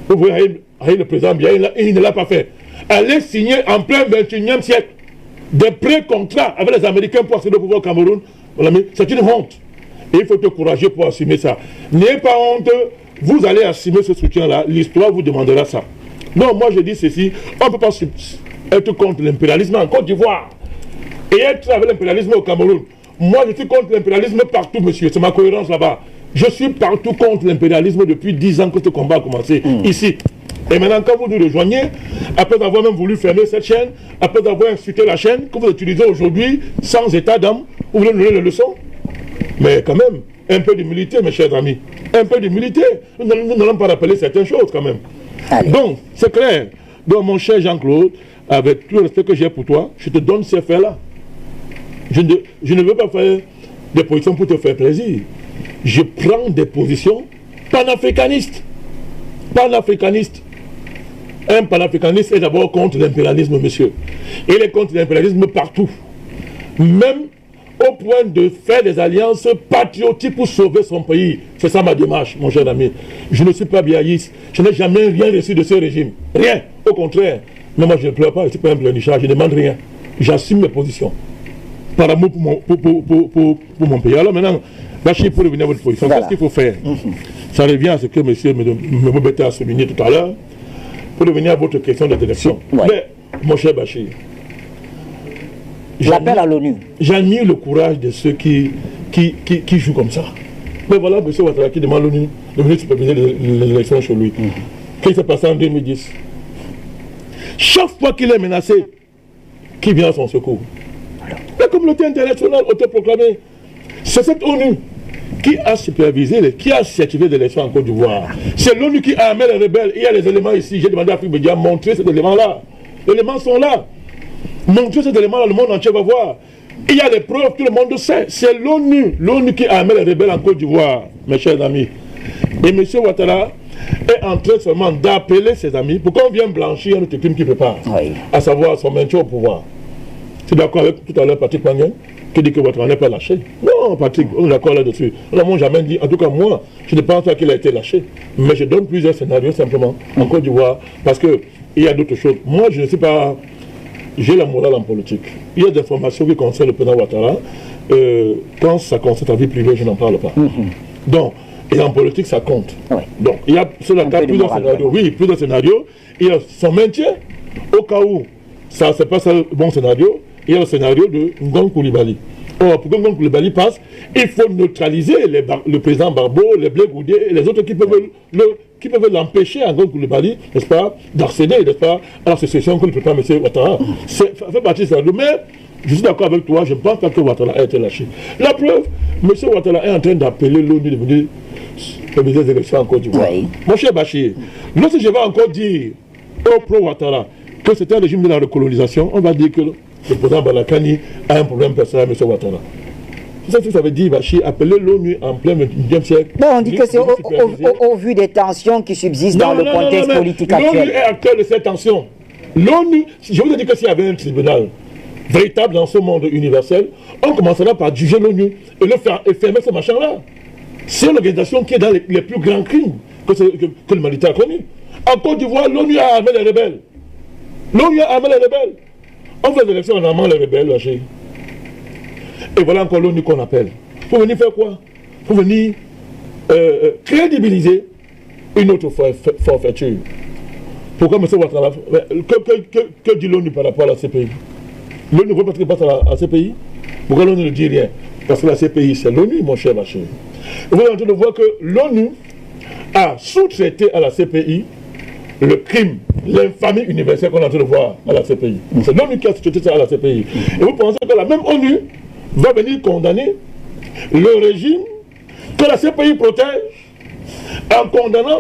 Vous voyez, le président Biya, il ne l'a pas fait. Allez signer en plein 21e siècle des pré-contrats avec les Américains pour accéder au pouvoir au Cameroun. C'est une honte. Et il faut être courageux pour assumer ça. N'ayez pas honte, vous allez assumer ce soutien-là, l'histoire vous demandera ça. Non, moi je dis ceci, on ne peut pas être contre l'impérialisme en Côte d'Ivoire et être avec l'impérialisme au Cameroun. Moi je suis contre l'impérialisme partout, monsieur, c'est ma cohérence là-bas. Je suis partout contre l'impérialisme depuis 10 ans que ce combat a commencé, ici. Et maintenant, quand vous nous rejoignez, après avoir même voulu fermer cette chaîne, après avoir insulté la chaîne que vous utilisez aujourd'hui, sans état d'âme, vous voulez nous donner les leçons? Mais quand même, un peu d'humilité, mes chers amis. Un peu d'humilité. Nous n'allons pas rappeler certaines choses quand même. Allez. Donc, c'est clair. Donc, mon cher Jean-Claude, avec tout le respect que j'ai pour toi, je te donne ces faits-là. Je ne veux pas faire des positions pour te faire plaisir. Je prends des positions panafricanistes. Panafricanistes. Un panafricaniste est d'abord contre l'impérialisme, monsieur. Il est contre l'impérialisme partout. Même au point de faire des alliances patriotiques pour sauver son pays. C'est ça ma démarche, mon cher ami. Je ne suis pas biaïste. Je n'ai jamais rien reçu de ce régime. Rien. Au contraire. Mais moi, je ne pleure pas. Je ne suis pas un pleurnichard. Je ne demande rien. J'assume mes positions. Par amour pour mon pays. Alors maintenant, Bachir, pour revenir à votre position, qu'est-ce qu'il faut faire? Ça revient à ce que monsieur Mbobete a souligné tout à l'heure. Pour revenir à votre question d'élection. Mais, mon cher Bachir, l'appel à l'ONU. J'admire le courage de ceux qui jouent comme ça. Mais voilà, M. Ouattara qui demande l'ONU de venir superviser les élections chez lui. Qu'est-ce qui s'est passé en 2010? Chaque fois qu'il est menacé, qui vient à son secours? La communauté internationale autoproclamée. C'est cette ONU qui a supervisé, qui a certifié des élections en Côte d'Ivoire. C'est l'ONU qui a amené les rebelles. Il y a les éléments ici. J'ai demandé à Afrique Média de montrer ces éléments-là. Les éléments sont là. Montrez ces éléments-là, le monde entier va voir. Il y a les preuves, tout le monde sait. C'est l'ONU qui a amené les rebelles en Côte d'Ivoire, mes chers amis. Et M. Ouattara est en train seulement d'appeler ses amis pour qu'on vienne blanchir notre crime qui prépare, à savoir son maintien au pouvoir. C'est d'accord avec tout à l'heure Patrick Mangen qui dit que Ouattara n'est pas lâché. Non, Patrick, on est d'accord là-dessus. On n'a jamais dit, en tout cas moi, je ne pense pas qu'il a été lâché. Mais je donne plusieurs scénarios simplement en Côte d'Ivoire parce qu'il y a d'autres choses. Moi, je ne sais pas. J'ai la morale en politique. Il y a des informations qui concernent le président Ouattara. Quand ça concerne sa vie privée, je n'en parle pas. Donc, et en politique, ça compte. Donc, il y a sur la carte plusieurs scénarios. Oui, plusieurs scénarios. Il y a son maintien, au cas où ça c'est pas le bon scénario. Il y a le scénario de Ngong Coulibaly. Or, pour que Ngong Coulibaly passe, il faut neutraliser le président Barbeau, les Blé Goudé et les autres qui peuvent l'empêcher à Ngong Coulibaly, n'est-ce pas, d'accéder, n'est-ce pas, à la succession que le prépare M. Ouattara. Ça fait partie de ça. Mais je suis d'accord avec toi, je ne pense pas que Ouattara a été lâché. La preuve, M. Ouattara est en train d'appeler l'ONU de venir superviser les élections en Côte d'Ivoire. Mon cher Bachir, lorsque je vais encore dire au pro-Ouattara que c'est un régime de la recolonisation, on va dire que le président Balakani a un problème personnel avec M. Ouattara. C'est ça que ça veut dire, Bachir, appeler l'ONU en plein 20e siècle. Non, on dit que c'est au vu des tensions qui subsistent dans le contexte politique actuel. L'ONU est acteur de ces tensions. L'ONU, je vous ai dit que s'il y avait un tribunal véritable dans ce monde universel, on commencerait par juger l'ONU et fermer ce machin-là. C'est une organisation qui est dans les plus grands crimes que l'humanité a commis. En Côte d'Ivoire, l'ONU a armé les rebelles. L'ONU a armé les rebelles. On fait des élections en armant les rebelles, lâchés. Et voilà encore l'ONU qu'on appelle. Il faut venir faire quoi? Il faut venir crédibiliser une autre forfaiture. Pourquoi M. Ouattara, que dit l'ONU par rapport à la CPI? L'ONU ne veut pas qu'il passe à la CPI? Pourquoi l'ONU ne dit rien? Parce que la CPI, c'est l'ONU, mon cher Bachir. Vous êtes en train de voir que l'ONU a sous-traité à la CPI le crime, l'infamie universelle qu'on est en train de voir à la CPI. C'est l'ONU qui a sous-traité ça à la CPI. Et vous pensez que la même ONU va venir condamner le régime que la CPI protège en condamnant,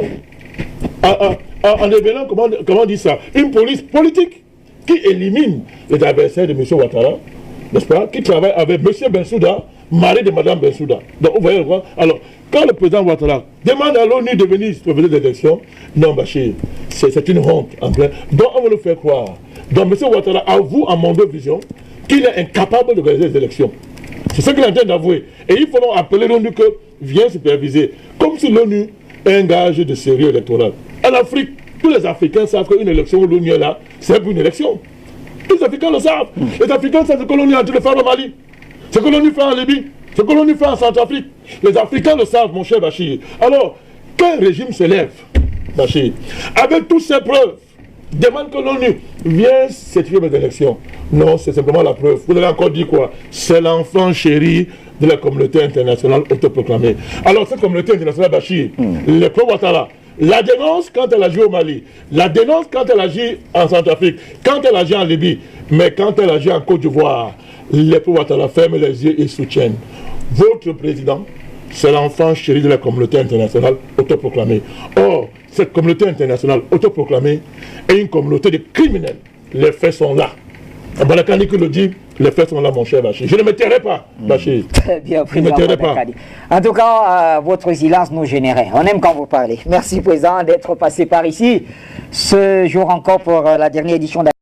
en devenant, comment on dit ça, une police politique qui élimine les adversaires de M. Ouattara, n'est-ce pas, qui travaille avec M. Bensouda, mari de Mme Bensouda. Donc vous voyez, alors, quand le président Ouattara demande à l'ONU de venir superviser les élections, non, Bachir, c'est une honte en plein. Donc on va le faire croire. Donc M. Ouattara avoue en mon vision qu'il est incapable de organiser les élections. C'est ce qu'il est en train d'avouer. Et il faut donc appeler l'ONU que vient superviser. Comme si l'ONU est un gage de sérieux électoral. En Afrique, tous les Africains savent qu'une élection où l'ONU est là, c'est pour une élection. Tous les Africains le savent. Les Africains savent ce que l'ONU est en train de faire au Mali. Ce que l'ONU fait en Libye. Ce que l'ONU fait en Centrafrique. Les Africains le savent, mon cher Bachir. Alors, qu'un régime se lève, Bachir, avec toutes ces preuves, demande que l'ONU vienne certifier mes élections. Non, c'est simplement la preuve. Vous avez encore dit quoi? C'est l'enfant chéri de la communauté internationale autoproclamée. Alors, cette communauté internationale, Bachir, le pro-Ouattara, la dénonce quand elle agit au Mali, la dénonce quand elle agit en Centrafrique, quand elle agit en Libye, mais quand elle agit en Côte d'Ivoire, les pro-Ouattara ferment les yeux et soutiennent. Votre président, c'est l'enfant chéri de la communauté internationale autoproclamée. Or, cette communauté internationale autoproclamée est une communauté de criminels. Les faits sont là. Balakani qui le dit, Les faits sont là, mon cher Bachir. Je ne me tairai pas, Bachir. Très bien, Président. Je ne me tairai pas. En tout cas, votre silence nous générait. On aime quand vous parlez. Merci, Président, d'être passé par ici ce jour encore pour la dernière édition